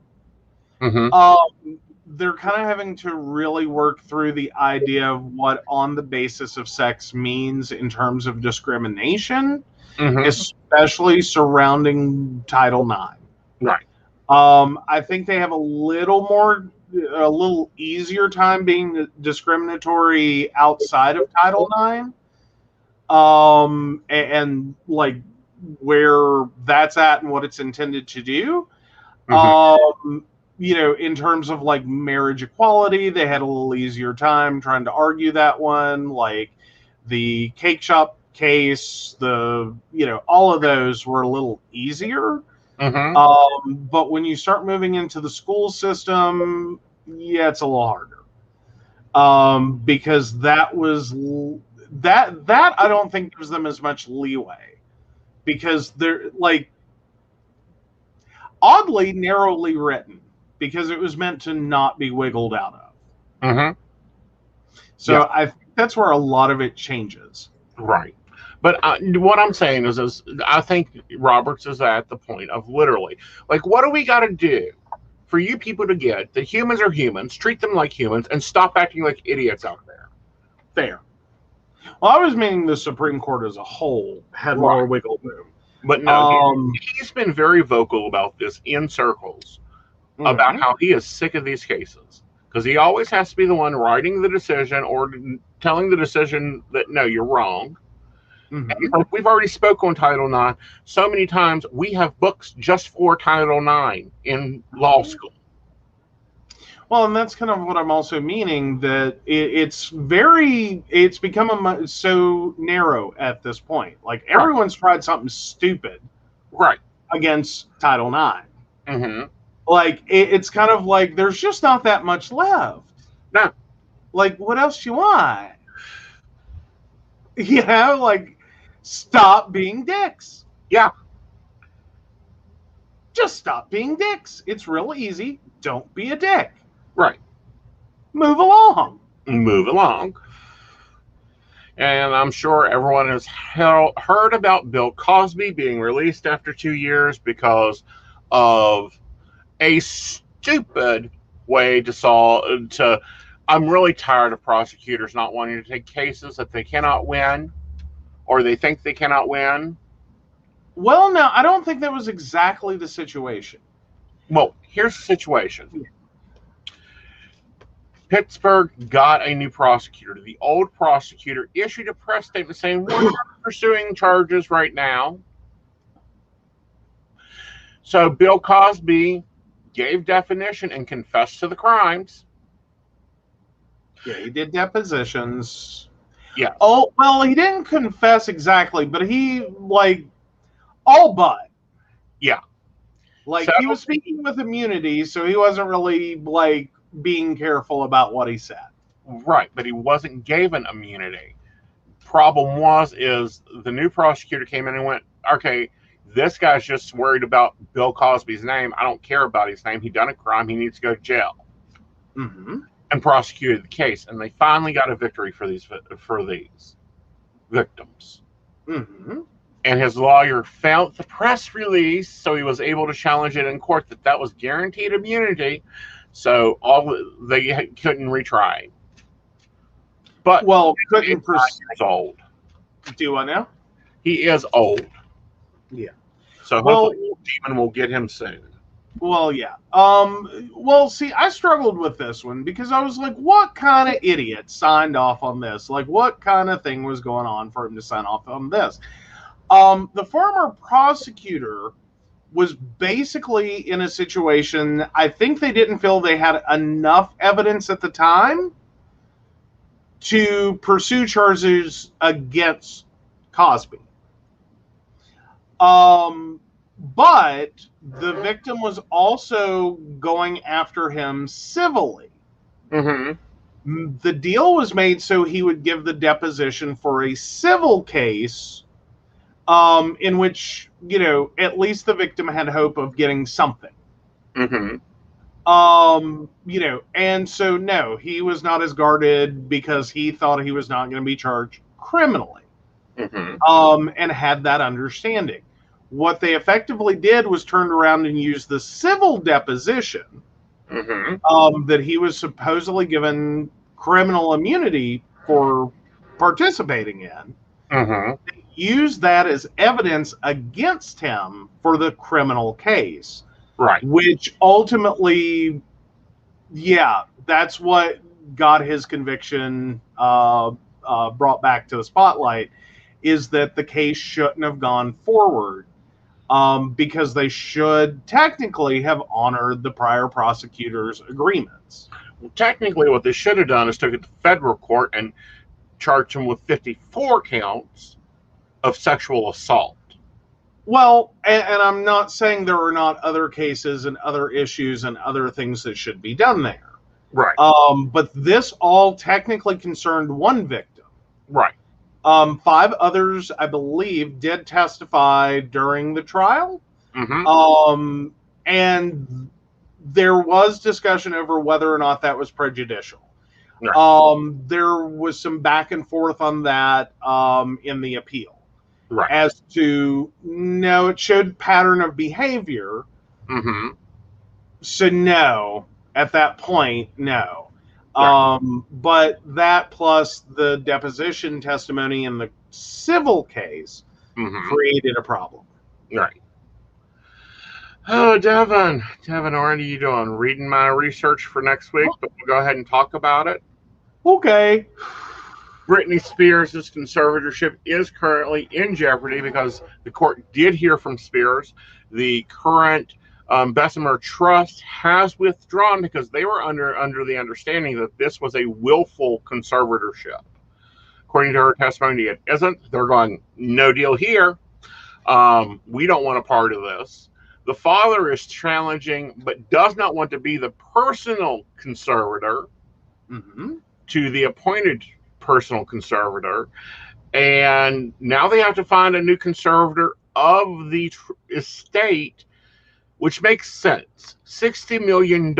Mm-hmm. they're kind of having to really work through the idea of what on the basis of sex means in terms of discrimination, Mm-hmm. especially surrounding Title IX. Right. I think they have a little easier time being discriminatory outside of Title IX. And like where that's at and what it's intended to do. Mm-hmm. In terms of like marriage equality, they had a little easier time trying to argue that one. Like the cake shop case, all of those were a little easier. Mm-hmm. But when you start moving into the school system, yeah, it's a little harder. Because that I don't think gives them as much leeway, because they're like oddly narrowly written, because it was meant to not be wiggled out of. Mm-hmm. So Yeah. I think that's where a lot of it changes. Right. But what I'm saying is I think Roberts is at the point of literally, like, what do we got to do for you people to get that humans are humans, treat them like humans, and stop acting like idiots out there? Fair. Well, I was meaning the Supreme Court as a whole had more wiggle room. But no, he's been very vocal about this in circles, about how he is sick of these cases, because he always has to be the one writing the decision or telling the decision that, no, you're wrong. And we've already spoke on Title IX so many times. We have books just for Title IX in law school. Well, and that's kind of what I'm also meaning, that it's become so narrow at this point. Like everyone's tried something stupid, right, against Title IX. Mm-hmm. Like it's kind of like there's just not that much left. No, like what else do you want? Like stop being dicks. Yeah, just stop being dicks. It's real easy. Don't be a dick. Right. Move along. Move along. And I'm sure everyone has heard about Bill Cosby being released after 2 years because of a stupid way to I'm really tired of prosecutors not wanting to take cases that they cannot win or they think they cannot win. Well, no, I don't think that was exactly the situation. Well, here's the situation. Pittsburgh got a new prosecutor. The old prosecutor issued a press statement saying, we're not pursuing charges right now. So Bill Cosby gave definition and confessed to the crimes. Yeah, he did depositions. Yeah. Oh, well, he didn't confess exactly, but he, all but. Yeah. So, he was speaking with immunity, so he wasn't really, being careful about what he said. Right, but he wasn't given immunity. Problem is the new prosecutor came in and went, okay, this guy's just worried about Bill Cosby's name. I don't care about his name. He done a crime. He needs to go to jail. Mm-hmm. And prosecuted the case. And they finally got a victory for these victims. Mm-hmm. And his lawyer found the press release, so he was able to challenge it in court that was guaranteed immunity. So they couldn't retry. But couldn't proceed. He's old. Do I know? He is old. Yeah. So hopefully Demon will get him soon. Well, yeah. Well, see, I struggled with this one because I was like, what kind of idiot signed off on this? Like, what kind of thing was going on for him to sign off on this? The former prosecutor was basically in a situation, I think they didn't feel they had enough evidence at the time to pursue charges against Cosby. But the victim was also going after him civilly. Mm-hmm. The deal was made so he would give the deposition for a civil case, in which, you know, at least the victim had hope of getting something. Mm-hmm. You know, and so no, he was not as guarded because he thought he was not going to be charged criminally. Mm-hmm. And had that understanding. What they effectively did was turned around and used the civil deposition, that he was supposedly given criminal immunity for participating in, Mm-hmm. use that as evidence against him for the criminal case, Right. which ultimately, yeah, that's what got his conviction brought back to the spotlight, is that the case shouldn't have gone forward, because they should technically have honored the prior prosecutor's agreements. Well, technically, what they should have done is took it to federal court and charged him with 54 counts of sexual assault. Well, and I'm not saying there are not other cases and other issues and other things that should be done there. Right. But this all technically concerned one victim. Right. 5 others, I believe, did testify during the trial. Mm-hmm. And there was discussion over whether or not that was prejudicial. Right. There was some back and forth on that in the appeal. Right. As to, no, it showed pattern of behavior. Mm-hmm. So no, at that point, no. Right. But that plus the deposition testimony in the civil case Mm-hmm. created a problem. Right. Oh, Devin, what are you doing? Reading my research for next week, but we'll go ahead and talk about it. Okay. Britney Spears' conservatorship is currently in jeopardy because the court did hear from Spears. The current Bessemer Trust has withdrawn because they were under the understanding that this was a willful conservatorship. According to her testimony, it isn't. They're going, no deal here. We don't want a part of this. The father is challenging, but does not want to be the personal conservator to the appointed personal conservator. And now they have to find a new conservator of the estate, which makes sense. $60 million.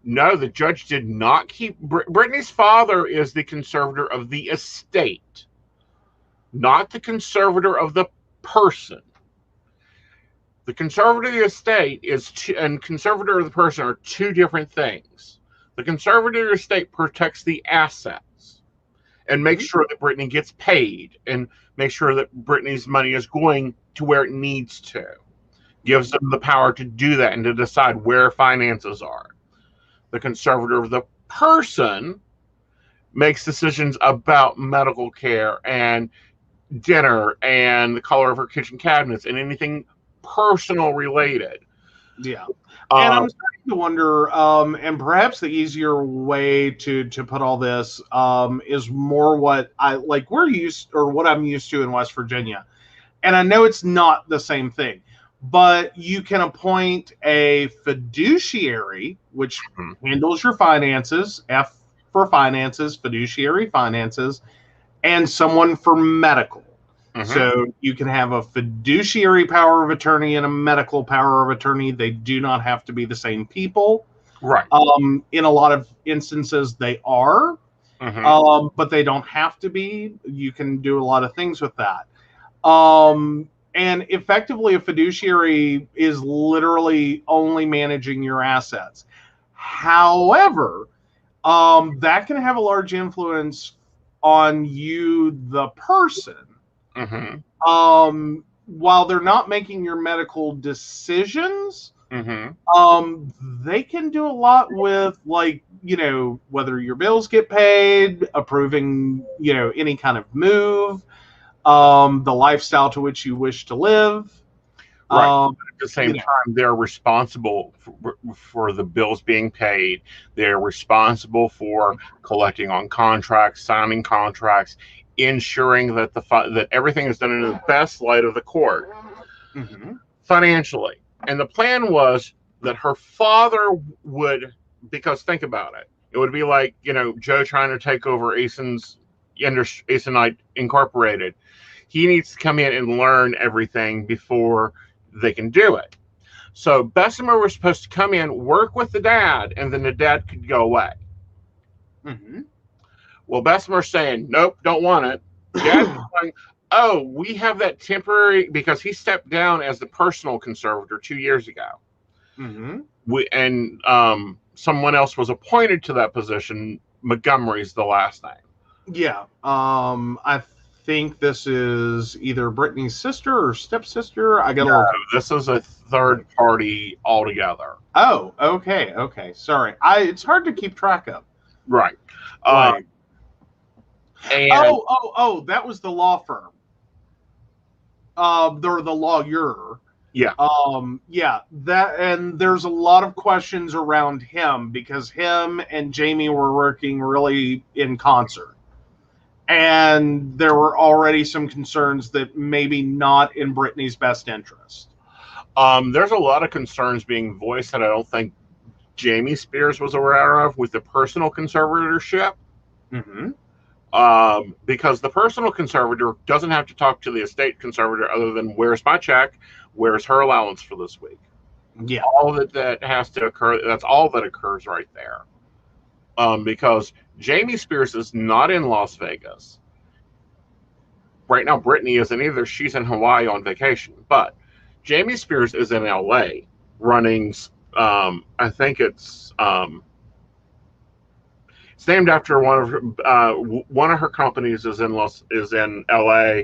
No, the judge did not keep. Brittany's father is the conservator of the estate, not the conservator of the person. The conservator of the estate and conservator of the person are two different things. The conservator of the estate protects the assets and makes sure that Brittany gets paid and makes sure that Brittany's money is going to where it needs to. Gives them the power to do that and to decide where finances are. The conservator of the person makes decisions about medical care and dinner and the color of her kitchen cabinets and anything personal related. Yeah. And I'm starting to wonder, and perhaps the easier way to put all this is more what what I'm used to in West Virginia. And I know it's not the same thing, but you can appoint a fiduciary, which handles your finances, F for finances, fiduciary finances, and someone for medical. So you can have a fiduciary power of attorney and a medical power of attorney. They do not have to be the same people. Right. In a lot of instances, they are, but they don't have to be. You can do a lot of things with that. And effectively, a fiduciary is literally only managing your assets. However, that can have a large influence on you, the person. while they're not making your medical decisions, they can do a lot with, like, whether your bills get paid, approving, any kind of move, the lifestyle to which you wish to live. Right. At the same time, they're responsible for the bills being paid. They're responsible for collecting on contracts, signing contracts, ensuring that that everything is done in the best light of the court, financially. And the plan was that her father would, because think about it, it would be like, Joe trying to take over Aeson Knight Incorporated. He needs to come in and learn everything before they can do it. So Bessemer was supposed to come in, work with the dad, and then the dad could go away. Well, Bessemer's saying, nope, don't want it. Dad's going, oh, we have that temporary, because he stepped down as the personal conservator 2 years ago. Someone else was appointed to that position. Montgomery's the last name. Yeah. I think this is either Brittany's sister or stepsister. This is a third party altogether. Oh, okay. Sorry. It's hard to keep track of. Right. And that was the law firm. They're the lawyer. Yeah. And there's a lot of questions around him because him and Jamie were working really in concert. And there were already some concerns that maybe not in Brittany's best interest. There's a lot of concerns being voiced that I don't think Jamie Spears was aware of with the personal conservatorship. Because the personal conservator doesn't have to talk to the estate conservator other than where's my check, where's her allowance for this week. Yeah. All that has to occur, that's all that occurs right there. Because Jamie Spears is not in Las Vegas. Right now, Brittany isn't either. She's in Hawaii on vacation. But Jamie Spears is in LA running, I think it's named after one of her companies is in LA.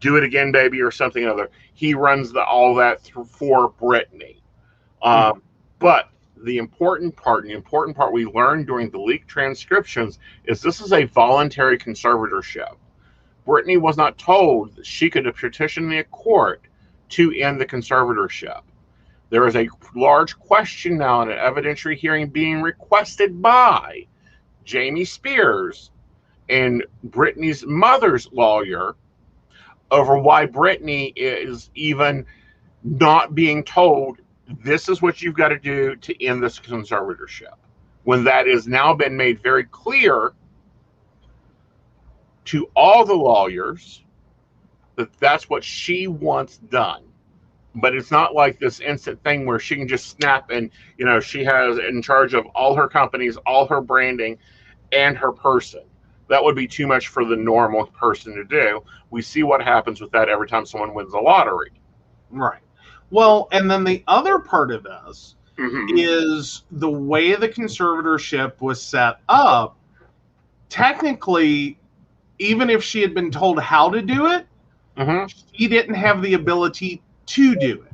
Do It Again, Baby, or something other. He runs all that for Brittany. But the important part we learned during the leaked transcriptions is this is a voluntary conservatorship. Brittany was not told that she could petition the court to end the conservatorship. There is a large question now in an evidentiary hearing being requested by Jamie Spears and Brittany's mother's lawyer over why Brittany is even not being told this is what you've got to do to end this conservatorship, when that has now been made very clear to all the lawyers that that's what she wants done. But it's not like this instant thing where she can just snap and, she has in charge of all her companies, all her branding, and her person. That would be too much for the normal person to do. We see what happens with that every time someone wins the lottery. Right. Well, and then the other part of this is the way the conservatorship was set up. Technically, even if she had been told how to do it, she didn't have the ability to do it.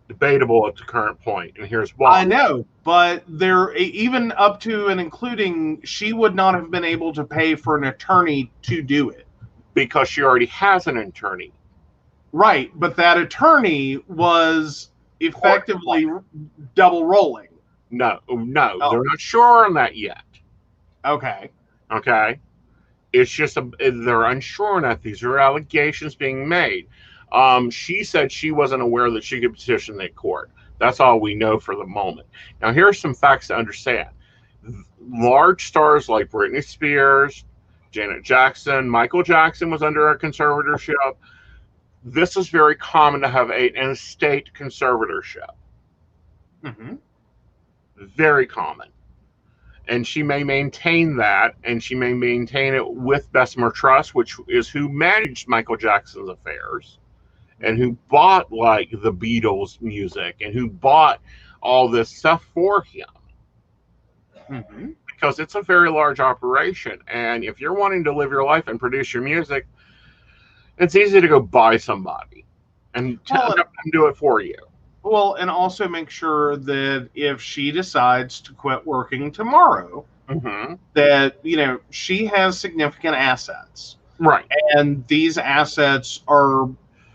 Debatable at the current point, and here's why. I know, but there, even up to and including, she would not have been able to pay for an attorney to do it. Because she already has an attorney. Right, but that attorney was effectively double rolling. No, they're not sure on that yet. Okay. It's just they're unsure on that. These are allegations being made. She said she wasn't aware that she could petition the court. That's all we know for the moment. Now, here are some facts to understand. Large stars like Britney Spears, Janet Jackson, Michael Jackson was under a conservatorship. This is very common to have an estate conservatorship. Very common. And she may maintain that, and she may maintain it with Bessemer Trust, which is who managed Michael Jackson's affairs and who bought like the Beatles music and who bought all this stuff for him. Because it's a very large operation. And if you're wanting to live your life and produce your music, It's easy to go buy somebody and have them do it for you. Well, and also make sure that if she decides to quit working tomorrow, that, you know, she has significant assets. Right. And these assets are,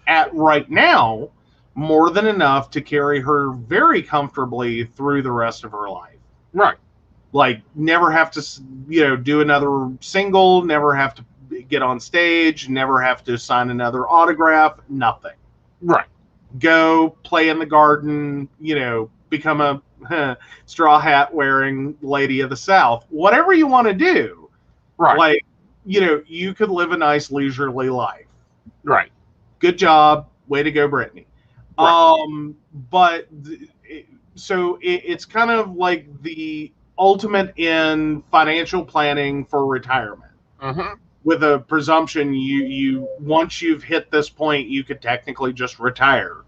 at right now, more than enough to carry her very comfortably through the rest of her life. Right. Like, never have to, you know, do another single, never have to get on stage, never have to sign another autograph, nothing. Right. Go play in the garden, you know, become a straw hat wearing lady of the South. Whatever you want to do. Right. Like, you know, you could live a nice leisurely life. Right. Good job. Way to go, Brittany. Right. But so it's kind of like the ultimate in financial planning for retirement. With a presumption you once you've hit this point, you could technically just retire.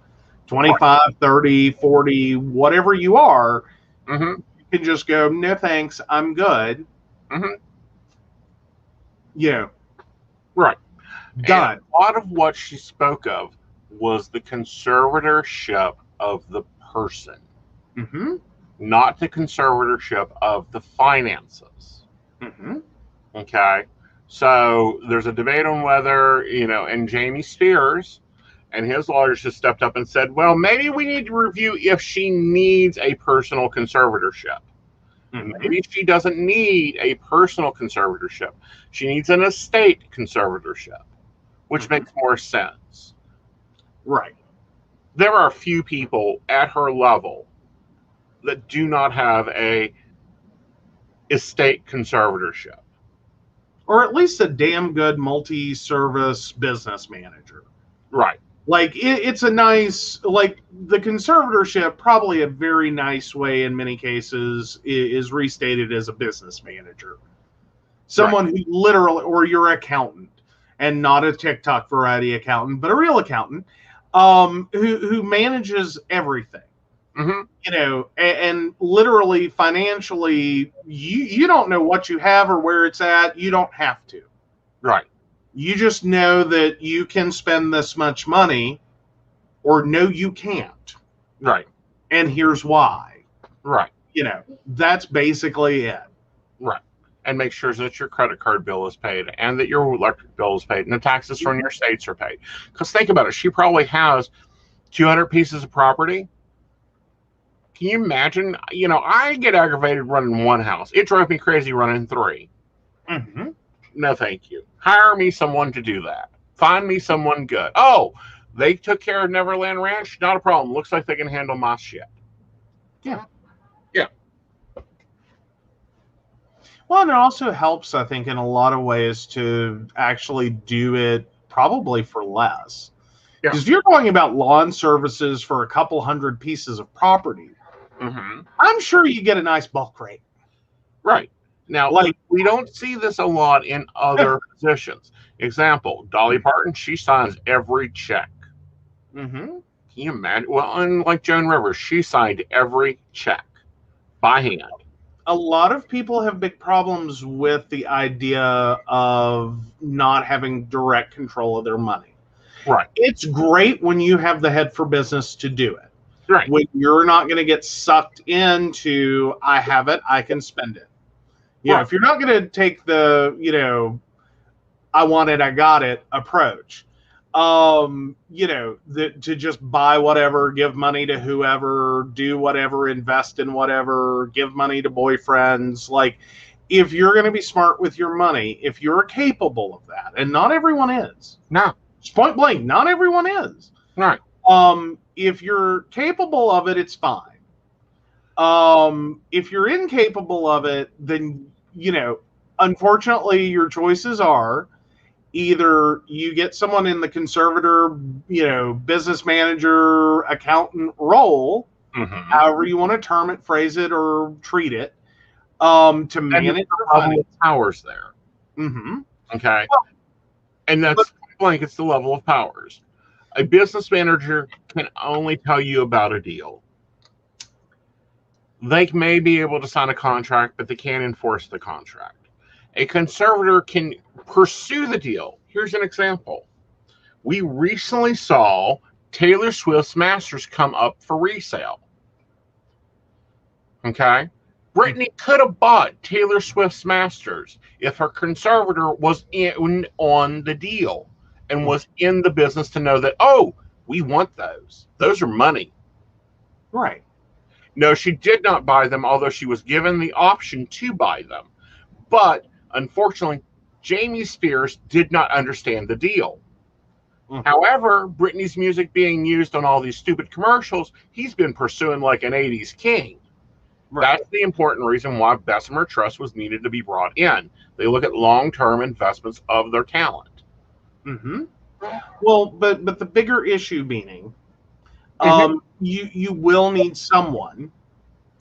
25, 30, 40, whatever you are, you can just go, no thanks, I'm good. Yeah. Right. Done. And a lot of what she spoke of was the conservatorship of the person, not the conservatorship of the finances. Okay. So there's a debate on whether, you know, and Jamie Spears and his lawyers just stepped up and said, well, maybe we need to review if she needs a personal conservatorship. Maybe she doesn't need a personal conservatorship. She needs an estate conservatorship, which makes more sense. Right. There are a few people at her level that do not have a estate conservatorship. Or at least a damn good multi-service business manager. Right. Like, it's a nice, like, the conservatorship, probably a very nice way in many cases, is restated as a business manager. Someone who literally, or your accountant, and not a TikTok variety accountant, but a real accountant, who manages everything. You know, and literally financially, you don't know what you have or where it's at. You don't have to. Right. You just know that you can spend this much money, or no, you can't. Right. And here's why. Right. You know, that's basically it. Right. And make sure that your credit card bill is paid and that your electric bill is paid and the taxes from your states are paid. Because think about it. She probably has 200 pieces of property. Can you imagine? You know, I get aggravated running one house. It drove me crazy running 3. No, thank you. Hire me someone to do that. Find me someone good. Oh, they took care of Neverland Ranch? Not a problem. Looks like they can handle my shit. Yeah. Yeah. Well, and it also helps, I think, in a lot of ways to actually do it probably for less. Because if you're talking about lawn services for a couple hundred pieces of property, I'm sure you get a nice bulk rate. Right. Now, like, we don't see this a lot in other positions. Example, Dolly Parton, she signs every check. Can you imagine? Well, unlike Joan Rivers, she signed every check by hand. A lot of people have big problems with the idea of not having direct control of their money. Right. It's great when you have the head for business to do it. Right. When you're not going to get sucked into, I have it, I can spend it. You know, if you're not going to take the, you know, I want it, I got it approach, you know, to just buy whatever, give money to whoever, do whatever, invest in whatever, give money to boyfriends. Like, if you're going to be smart with your money, if you're capable of that, and not everyone is. No. It's point blank, not everyone is. Right. If you're capable of it, it's fine. If you're incapable of it, then, you know, unfortunately, your choices are either you get someone in the conservator, you know, business manager, accountant role, however you want to term it, phrase it, or treat it, to manage the level of powers there. Okay. And that's blank, it's the level of powers. A business manager can only tell you about a deal. They may be able to sign a contract, but they can't enforce the contract. A conservator can pursue the deal. Here's an example. We recently saw Taylor Swift's masters come up for resale. Okay? Britney could have bought Taylor Swift's masters if her conservator was in on the deal and was in the business to know that, oh, we want those. Those are money. Right. No, she did not buy them, although she was given the option to buy them. But unfortunately, Jamie Spears did not understand the deal. However, Britney's music being used on all these stupid commercials, he's been pursuing like an 80s king. Right. That's the important reason why Bessemer Trust was needed to be brought in. They look at long-term investments of their talent. Well, but the bigger issue being, you will need someone,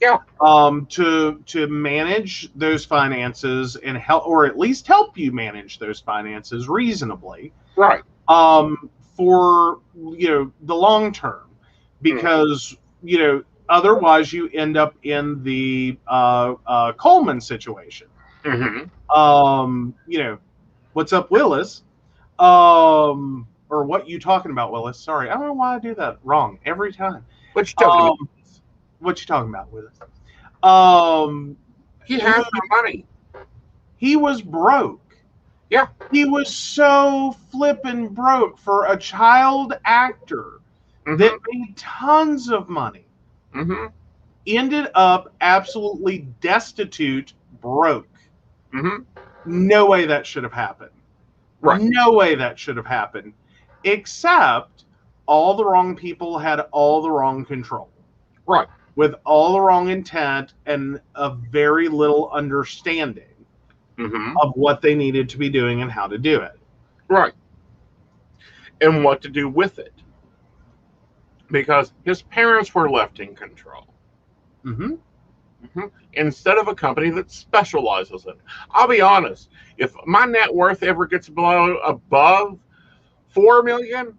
to manage those finances and help, or at least help you manage those finances reasonably. Right. For the long term, because otherwise you end up in the Coleman situation. What's up, Willis? Or what you talking about, Willis? Sorry, I don't know why I do that wrong every time. What you talking about? What you talking about, Willis? He has no money. He was broke. Yeah. He was so flippin' broke for a child actor that made tons of money. Ended up absolutely destitute, broke. No way that should have happened. Right. No way that should have happened. Except all the wrong people had all the wrong control. Right. With all the wrong intent and a very little understanding of what they needed to be doing and how to do it. Right. And what to do with it. Because his parents were left in control. Instead of a company that specializes in it. I'll be honest, if my net worth ever gets above $4 million,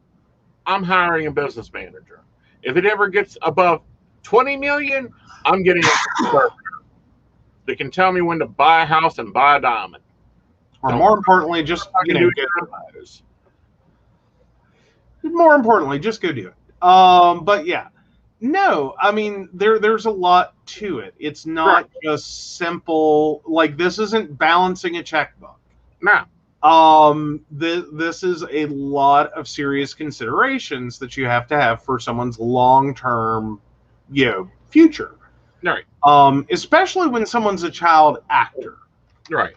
I'm hiring a business manager. If it ever gets above $20 million, I'm getting a conservator that can tell me when to buy a house and buy a diamond. Or more importantly, just more importantly, just go do it. But yeah, no, I mean there's a lot to it. It's not just simple. Like, this isn't balancing a checkbook. No. This is a lot of serious considerations that you have to have for someone's long-term, future. Right. Especially when someone's a child actor. Right.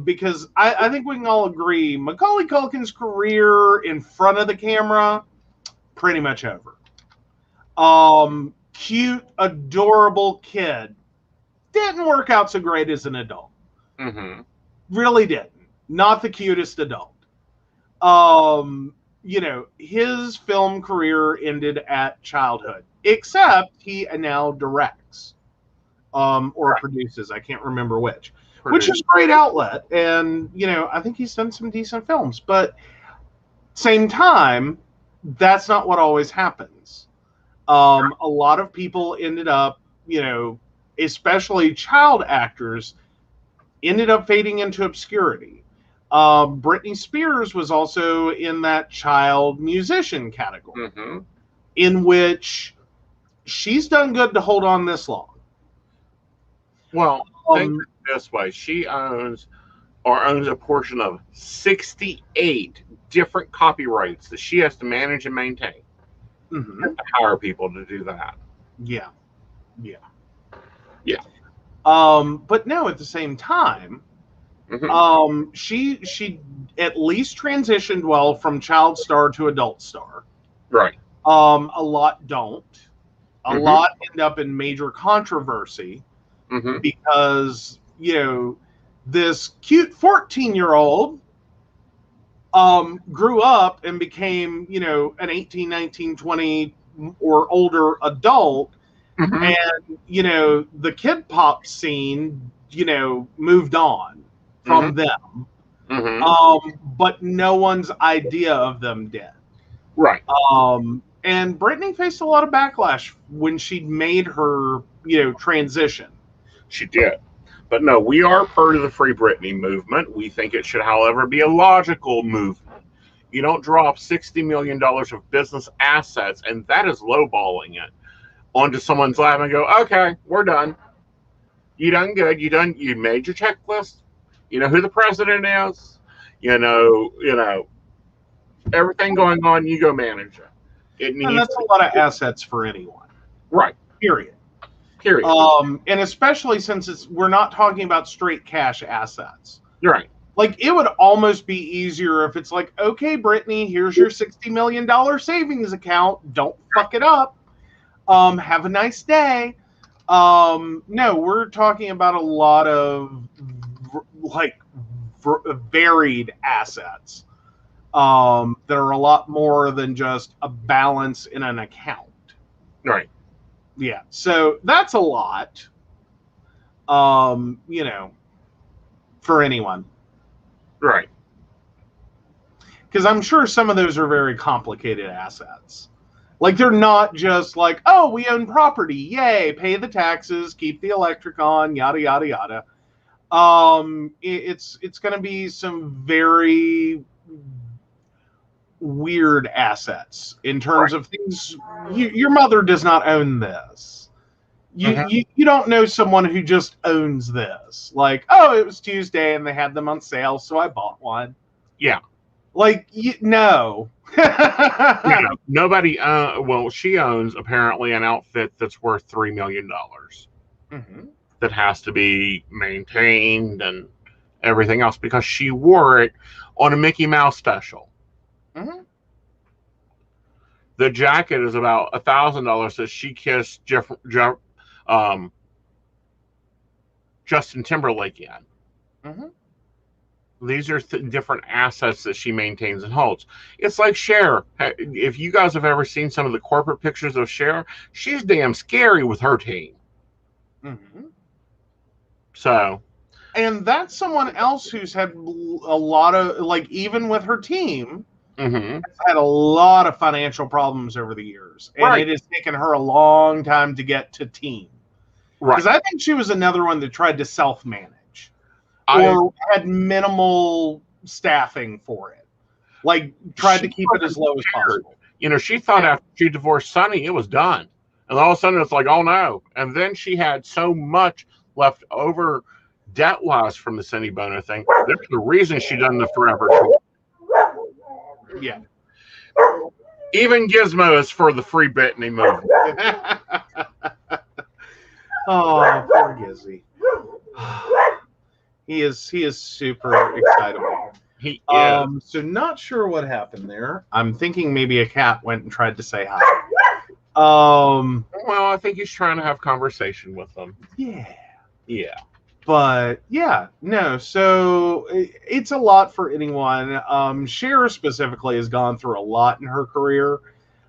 Because I think we can all agree Macaulay Culkin's career in front of the camera, pretty much over. Cute, adorable kid. Didn't work out so great as an adult. Really didn't. Not the cutest adult. His film career ended at childhood. Except he now directs. Or produces. I can't remember which. Which is a great outlet. And, I think he's done some decent films. But same time, that's not what always happens. A lot of people ended up, especially child actors, ended up fading into obscurity. Britney Spears was also in that child musician category, in which she's done good to hold on this long. Well, think this way. She owns a portion of 68 different copyrights that she has to manage and maintain. To hire people to do that. Yeah. But no, at the same time, she at least transitioned well from child star to adult star. Right. A lot don't. A lot end up in major controversy because, this cute 14-year-old grew up and became, an 18, 19, 20 or older adult. And, the kid pop scene, moved on from them. But no one's idea of them did. Right. And Britney faced a lot of backlash when she made her, transition. She did. But no, we are part of the Free Britney movement. We think it should, however, be a logical movement. You don't drop $60 million of business assets, and that is lowballing it, onto someone's lap and go, okay, we're done. You done good. You made your checklist. You know who the president is. You know, everything going on, you go manage it. And that's a lot of assets for anyone. Right. Period. And especially since we're not talking about straight cash assets. Right. Like, it would almost be easier if it's like, okay, Brittany, here's your $60 million savings account. Don't fuck it up. Have a nice day. No, we're talking about a lot of varied assets that are a lot more than just a balance in an account. Right. Yeah. So that's a lot, for anyone. Right. Because I'm sure some of those are very complicated assets. Like, they're not just like, oh, we own property, yay, pay the taxes, keep the electric on, yada yada yada. It's going to be some very weird assets in terms of things. Your mother does not own this. You don't know someone who just owns this. Like, oh, it was Tuesday and they had them on sale, so I bought one. Yeah. Like, no. Yeah, nobody. Well, she owns apparently an outfit that's worth $3 million. That has to be maintained and everything else because she wore it on a Mickey Mouse special. The jacket is about $1,000 that she kissed Justin Timberlake in. These are different assets that she maintains and holds. It's like Cher. If you guys have ever seen some of the corporate pictures of Cher, she's damn scary with her team. So, and that's someone else who's had a lot of, like, even with her team, has had a lot of financial problems over the years. And it has taken her a long time to get to team. Because I think she was another one that tried to self-manage. Or had minimal staffing for it. Like, tried to keep it as low as possible. You know, she thought after she divorced Sonny, it was done. And all of a sudden, it's like, oh, no. And then she had so much left over debt-wise from the Cindy Bono thing. There's the reason she done the Forever Tour. Yeah. Even Gizmo is for the Free Britney movement. Oh, poor Gizzy. He is super excitable. He is. So not sure what happened there. I'm thinking maybe a cat went and tried to say hi. Well, I think he's trying to have conversation with them. Yeah. Yeah. But yeah, no. So it's a lot for anyone. Cher specifically has gone through a lot in her career.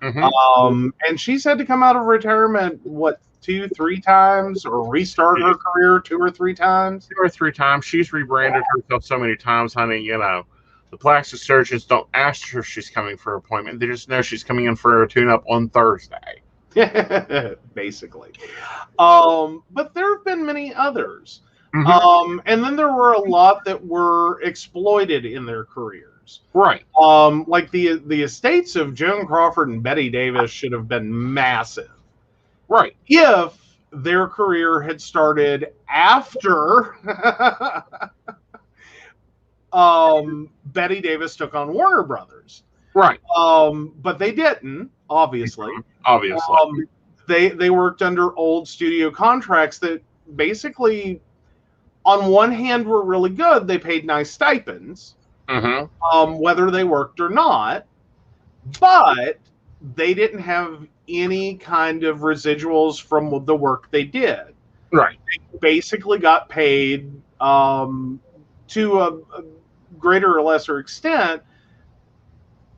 And she's had to come out of retirement, 2-3 times, or restart her career 2 or 3 times. 2 or 3 times. She's rebranded herself so many times, honey. You know, the plastic surgeons don't ask her if she's coming for an appointment. They just know she's coming in for a tune-up on Thursday. Basically. But there have been many others. And then there were a lot that were exploited in their careers. Right. Like the estates of Joan Crawford and Betty Davis should have been massive. Right. If their career had started after Betty Davis took on Warner Brothers. Right. But they didn't, obviously. Obviously. They worked under old studio contracts that basically, on one hand, were really good. They paid nice stipends, whether they worked or not. But they didn't have any kind of residuals from the work they did. Right. They basically got paid to a greater or lesser extent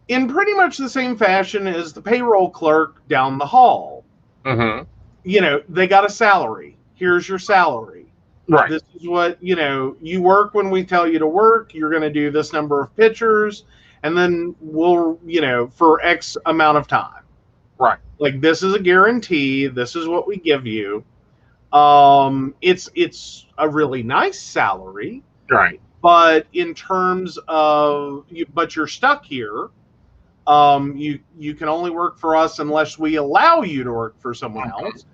in pretty much the same fashion as the payroll clerk down the hall. You know, they got a salary. Here's your salary. Right. This is what, you work when we tell you to work. You're going to do this number of pictures, and then we'll, for X amount of time. Right. Like, this is a guarantee. This is what we give you. It's a really nice salary. Right. But in terms of, but you're stuck here. You can only work for us unless we allow you to work for someone else.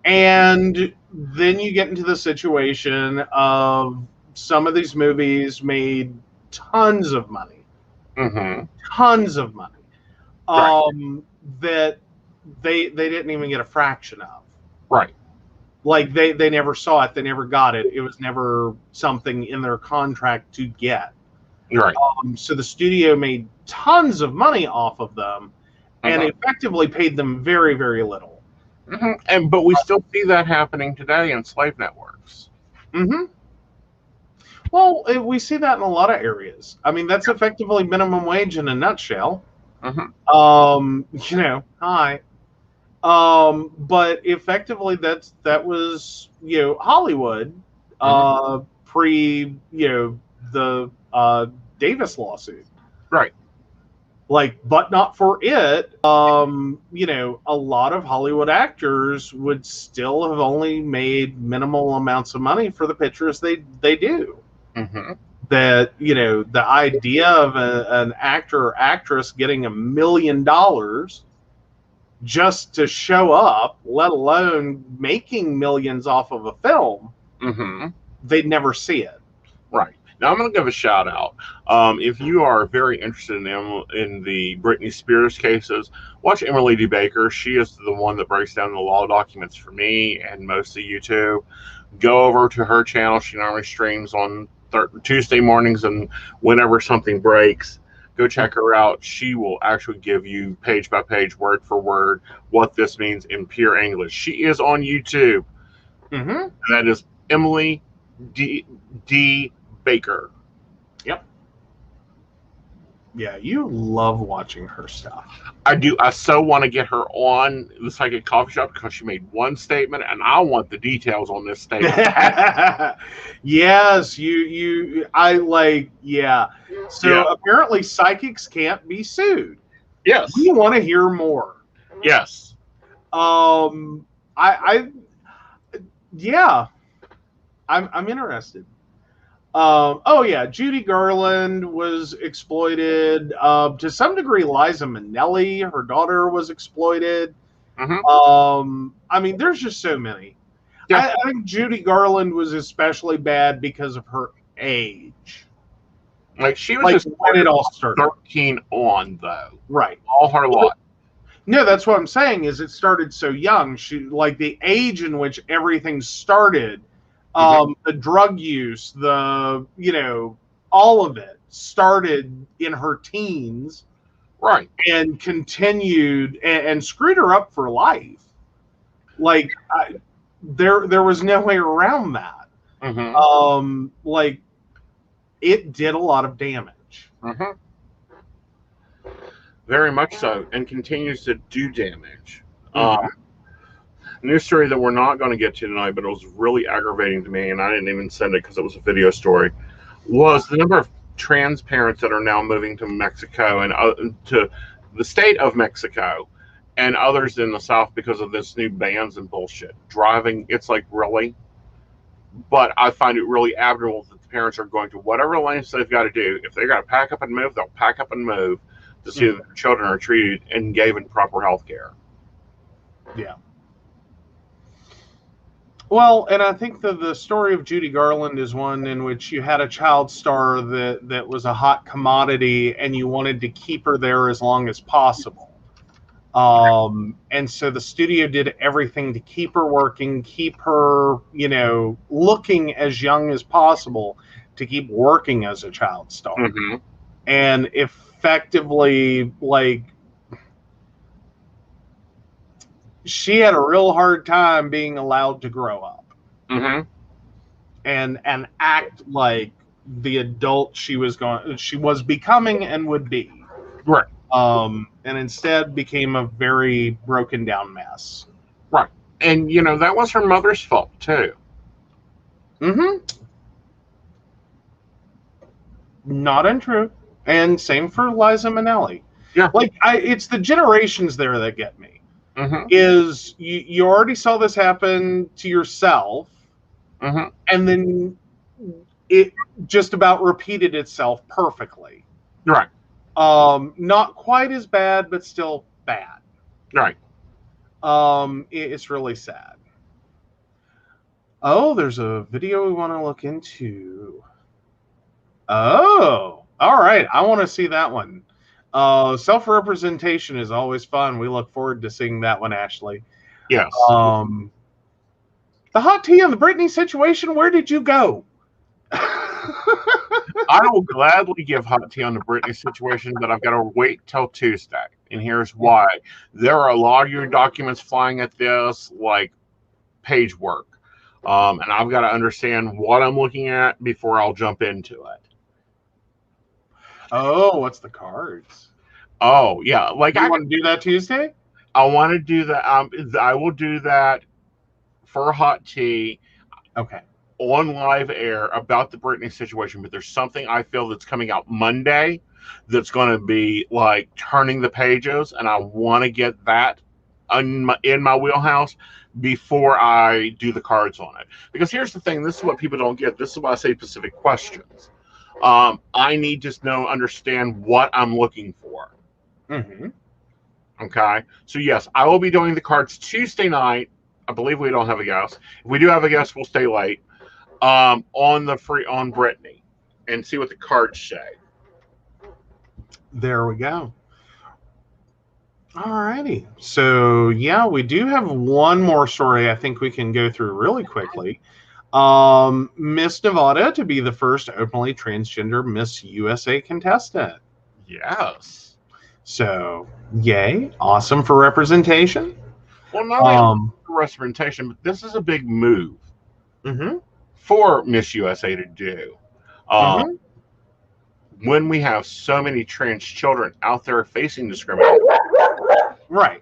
And then you get into the situation of some of these movies made tons of money, tons of money, that they didn't even get a fraction of. Right. Like they never saw it, they never got it. It was never something in their contract to get. Right. So the studio made tons of money off of them, and effectively paid them very, very little. But we still see that happening today in slave networks. Well, we see that in a lot of areas. I mean, that's effectively minimum wage in a nutshell. You know, hi. But effectively, that was, you know, Hollywood pre, you know, the Davis lawsuit. Right. Like, but not for it. You know, a lot of Hollywood actors would still have only made minimal amounts of money for the pictures they do. That, you know, the idea of an actor or actress getting $1 million just to show up, let alone making millions off of a film, they'd never see it. Right. Now, I'm going to give a shout out. If you are very interested in the Britney Spears cases, watch Emily D. Baker. She is the one that breaks down the law documents for me and most of YouTube. Go over to her channel. She normally streams on Tuesday mornings, and whenever something breaks, go check her out. She will actually give you page by page, word for word, what this means in pure English. She is on YouTube. And that is Emily D. Baker. Yep. Yeah, you love watching her stuff. I do. I so want to get her on the Psychic Coffee Shop because she made one statement, and I want the details on this statement. Yes, I like, yeah. So apparently psychics can't be sued. Yes. We want to hear more. Yes. Yeah, I'm interested. Oh yeah, Judy Garland was exploited. To some degree, Liza Minnelli, her daughter, was exploited. I mean, there's just so many. I think Judy Garland was especially bad because of her age. Like, she was like just when it all started. 13 on, though. Right. All her life. No, that's what I'm saying, is it started so young. She, like, the age in which everything started, the drug use, the, you know, all of it started in her teens. Right. And continued and screwed her up for life. Like, there was no way around that. Like, it did a lot of damage. Very much so, and continues to do damage. News story that we're not going to get to tonight, but it was really aggravating to me, and I didn't even send it because it was a video story, was the number of trans parents that are now moving to Mexico and to the state of Mexico and others in the South because of this new bans and bullshit. Driving, it's like, really? But I find it really admirable that the parents are going to whatever lengths they've got to do. If they got to pack up and move, they'll pack up and move to see that their children are treated and given proper health care. Yeah. Well, and I think the story of Judy Garland is one in which you had a child star that was a hot commodity, and you wanted to keep her there as long as possible. And so the studio did everything to keep her working, keep her, you know, looking as young as possible, to keep working as a child star. And effectively, like, she had a real hard time being allowed to grow up and act like the adult she was becoming and would be. Right. And instead became a very broken down mess. Right. And, you know, that was her mother's fault, too. Not untrue. And same for Liza Minnelli. Yeah. Like, it's the generations there that get me. Is you already saw this happen to yourself, and then it just about repeated itself perfectly. Right. Not quite as bad, but still bad. Right. It's really sad. Oh, there's a video we want to look into. Oh, all right. I want to see that one. Self-representation is always fun. We look forward to seeing that one, Ashley. Yes. The hot tea on the Britney situation, where did you go? I will gladly give hot tea on the Britney situation, but I've got to wait till Tuesday. And here's why. There are a lot of your documents flying at this, like page work. And I've got to understand what I'm looking at before I'll jump into it. Oh, what's the cards? Oh, yeah. Like, I want to do that Tuesday? I want to do that. I will do that for hot tea. Okay. On live air about the Britney situation, but there's something I feel that's coming out Monday that's going to be like turning the pages, and I want to get that in my wheelhouse before I do the cards on it. Because here's the thing, this is what people don't get. This is why I say specific questions. I need to understand what I'm looking for. Mm-hmm. Okay, so yes, I will be doing the cards Tuesday night. I believe we don't have a guest. If we do have a guest, we'll stay late. On Britney, and see what the cards say. There we go. All righty. So yeah, we do have one more story I think we can go through really quickly. Miss Nevada to be the first openly transgender Miss USA contestant. Yes. So yay, awesome for representation. Well, not only for representation, but this is a big move. Mm-hmm. For Miss USA to do. When we have so many trans children out there facing discrimination. Right.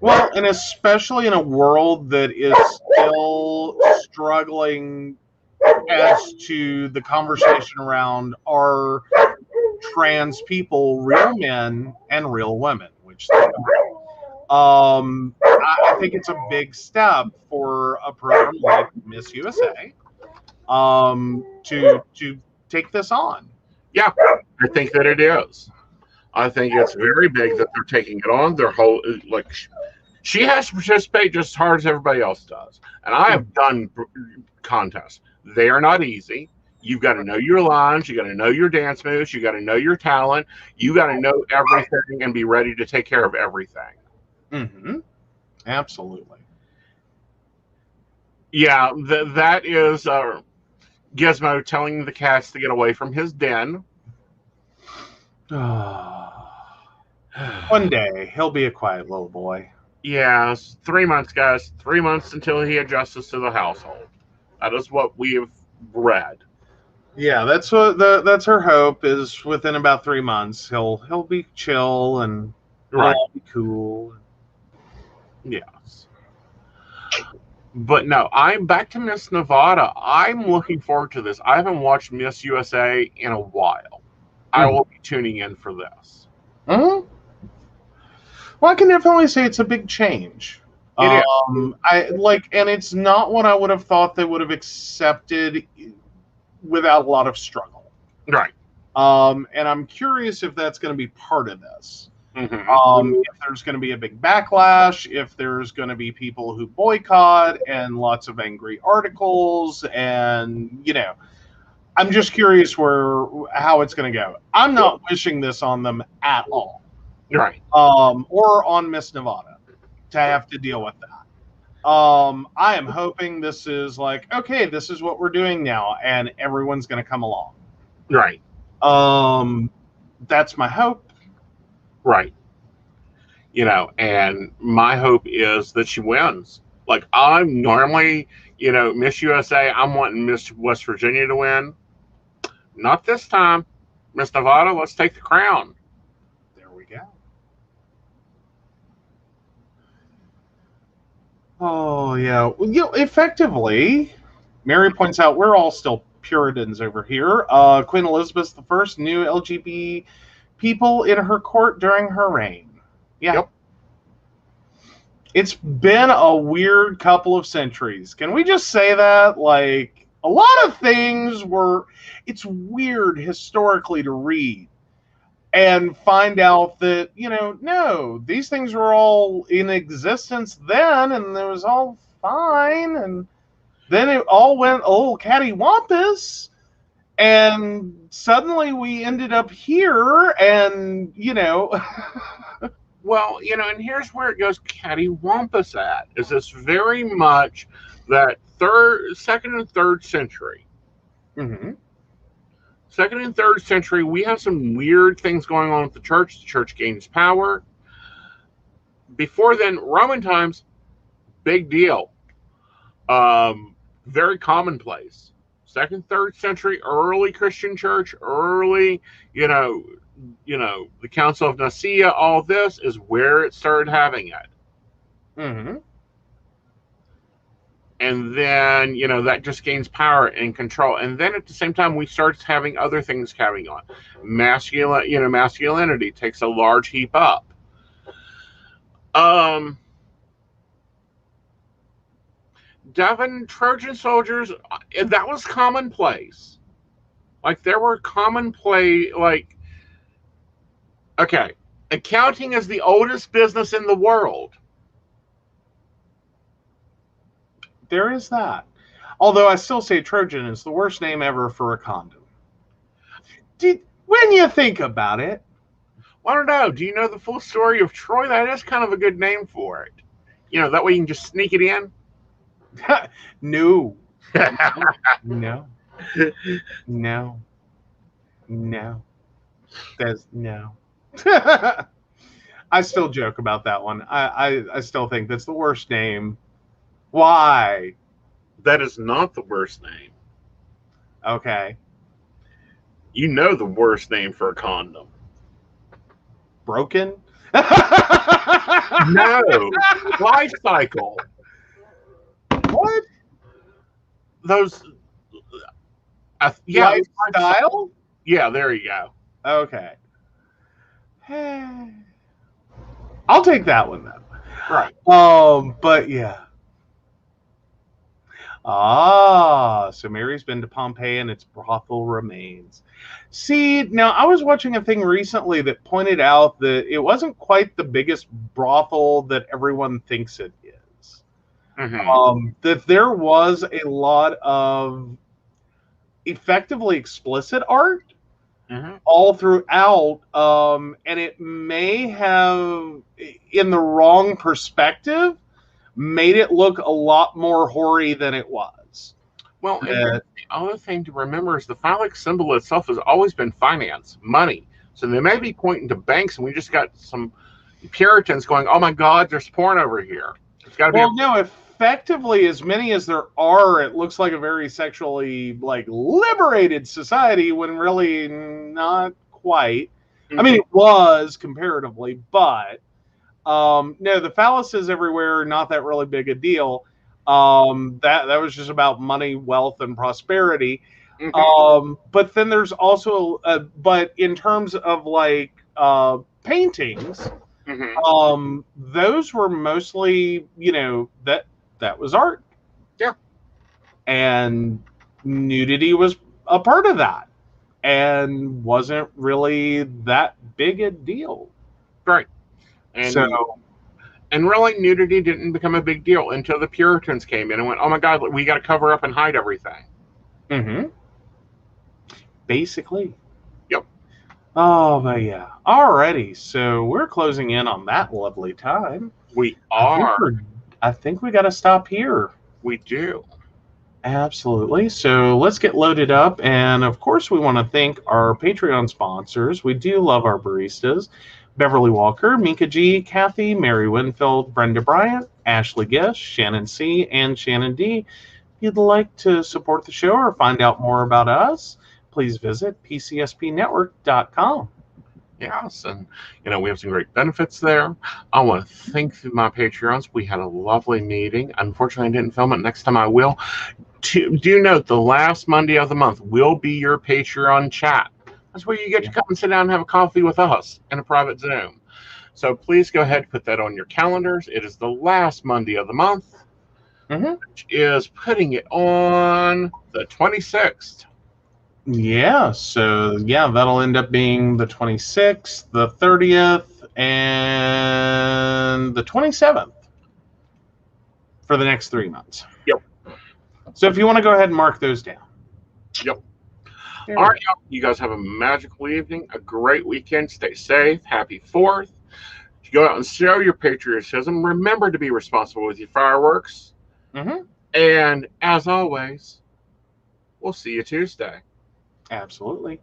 Well, and especially in a world that is still struggling as to the conversation around are trans people real men and real women, which they are. I think it's a big step for a program like Miss USA to take this on. Yeah, I think that it is. I think it's very big that they're taking it on. Their whole she has to participate just as hard as everybody else does. And I have done contests. They are not easy. You've got to know your lines. You got to know your dance moves. You got to know your talent. You got to know everything and be ready to take care of everything. Mm-hmm. Absolutely. Yeah, that is Gizmo telling the cats to get away from his den. One day, he'll be a quiet little boy. Yes, 3 months, guys. 3 months until he adjusts to the household. That is what we have read. Yeah, that's what that's her hope is. Within about 3 months, he'll be chill and Right. be cool. Yes. But no, I'm back to Miss Nevada. I'm looking forward to this. I haven't watched Miss USA in a while. I will be tuning in for this. Mm-hmm. Well, I can definitely say it's a big change. It is. And it's not what I would have thought they would have accepted without a lot of struggle. Right. And I'm curious if that's going to be part of this. Mm-hmm. If there's going to be a big backlash, if there's going to be people who boycott and lots of angry articles, and I'm just curious how it's going to go. I'm not wishing this on them at all. Right. Or on Miss Nevada to have to deal with that. I am hoping this is like, okay, this is what we're doing now, and everyone's going to come along. Right. That's my hope. Right. And my hope is that she wins. Like, I'm normally, Miss USA, I'm wanting Miss West Virginia to win. Not this time. Miss Nevada, let's take the crown. There we go. Oh, yeah. Well, effectively, Mary points out we're all still Puritans over here. Queen Elizabeth I, new LGBT people in her court during her reign. Yeah. Yep. It's been a weird couple of centuries. Can we just say that? Like, a lot of things were, it's weird historically to read and find out that, no, these things were all in existence then and it was all fine. And then it all went cattywampus. And suddenly we ended up here and, Well, and here's where it goes cattywampus at, is it's very much that second and third century. Mm-hmm. Second and third century, we have some weird things going on with the church. The church gains power. Before then, Roman times, big deal. Very commonplace. Second, third century, early Christian church, early, the Council of Nicaea, all this is where it started having it. Mm-hmm. And then, that just gains power and control. And then at the same time, we start having other things carrying on. Masculinity takes a large heap up. Devon Trojan soldiers, that was commonplace. Like, there were commonplace, okay, accounting is the oldest business in the world. There is that. Although I still say Trojan is the worst name ever for a condom. When you think about it. I don't know. Do you know the full story of Troy? That is kind of a good name for it. That way you can just sneak it in. No. No. There's no. I still joke about that one. I still think that's the worst name. Why? That is not the worst name. Okay. You know the worst name for a condom. Broken? No. Life cycle. What? Those. Yeah. Lifestyle? Yeah, there you go. Okay. I'll take that one then. Right. But yeah. So Mary's been to Pompeii and its brothel remains. See, now I was watching a thing recently that pointed out that it wasn't quite the biggest brothel that everyone thinks it is. Mm-hmm. That there was a lot of effectively explicit art all throughout, and it may have, in the wrong perspective, made it look a lot more hoary than it was. Well, and the other thing to remember is the phallic symbol itself has always been finance, money. So they may be pointing to banks, and we just got some Puritans going, "Oh my God, there's porn over here." It's got to be. Well, no, effectively, as many as there are, it looks like a very sexually liberated society, when really not quite. I mean, it was comparatively, but no, the phalluses everywhere, not that really big a deal. That was just about money, wealth, and prosperity. But then there's also, but in terms of paintings, those were mostly, that was art. Yeah. And nudity was a part of that, and wasn't really that big a deal. Right. And really, nudity didn't become a big deal until the Puritans came in and went, "Oh my God, we got to cover up and hide everything." Basically. Yep. Oh, but yeah. Alrighty, so we're closing in on that lovely time. We are. I think we got to stop here. We do. Absolutely. So let's get loaded up. And of course, we want to thank our Patreon sponsors. We do love our baristas: Beverly Walker, Mika G, Kathy, Mary Winfield, Brenda Bryant, Ashley Gish, Shannon C, and Shannon D. If you'd like to support the show or find out more about us, please visit PCSPnetwork.com. Yes, and we have some great benefits there. I want to thank my Patreons. We had a lovely meeting. Unfortunately, I didn't film it. Next time I will. Do note, the last Monday of the month will be your Patreon chat. That's where you get to come and sit down and have a coffee with us in a private Zoom. So please go ahead and put that on your calendars. It is the last Monday of the month. which is putting it on the 26th. Yeah, so yeah, that'll end up being the 26th, the 30th, and the 27th for the next 3 months. Yep. So if you want to go ahead and mark those down. Yep. All right, y'all. You guys have a magical evening, a great weekend. Stay safe. Happy 4th. Go out and show your patriotism. Remember to be responsible with your fireworks. And as always, we'll see you Tuesday. Absolutely.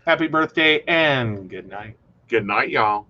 Happy birthday and good night. Good night, y'all.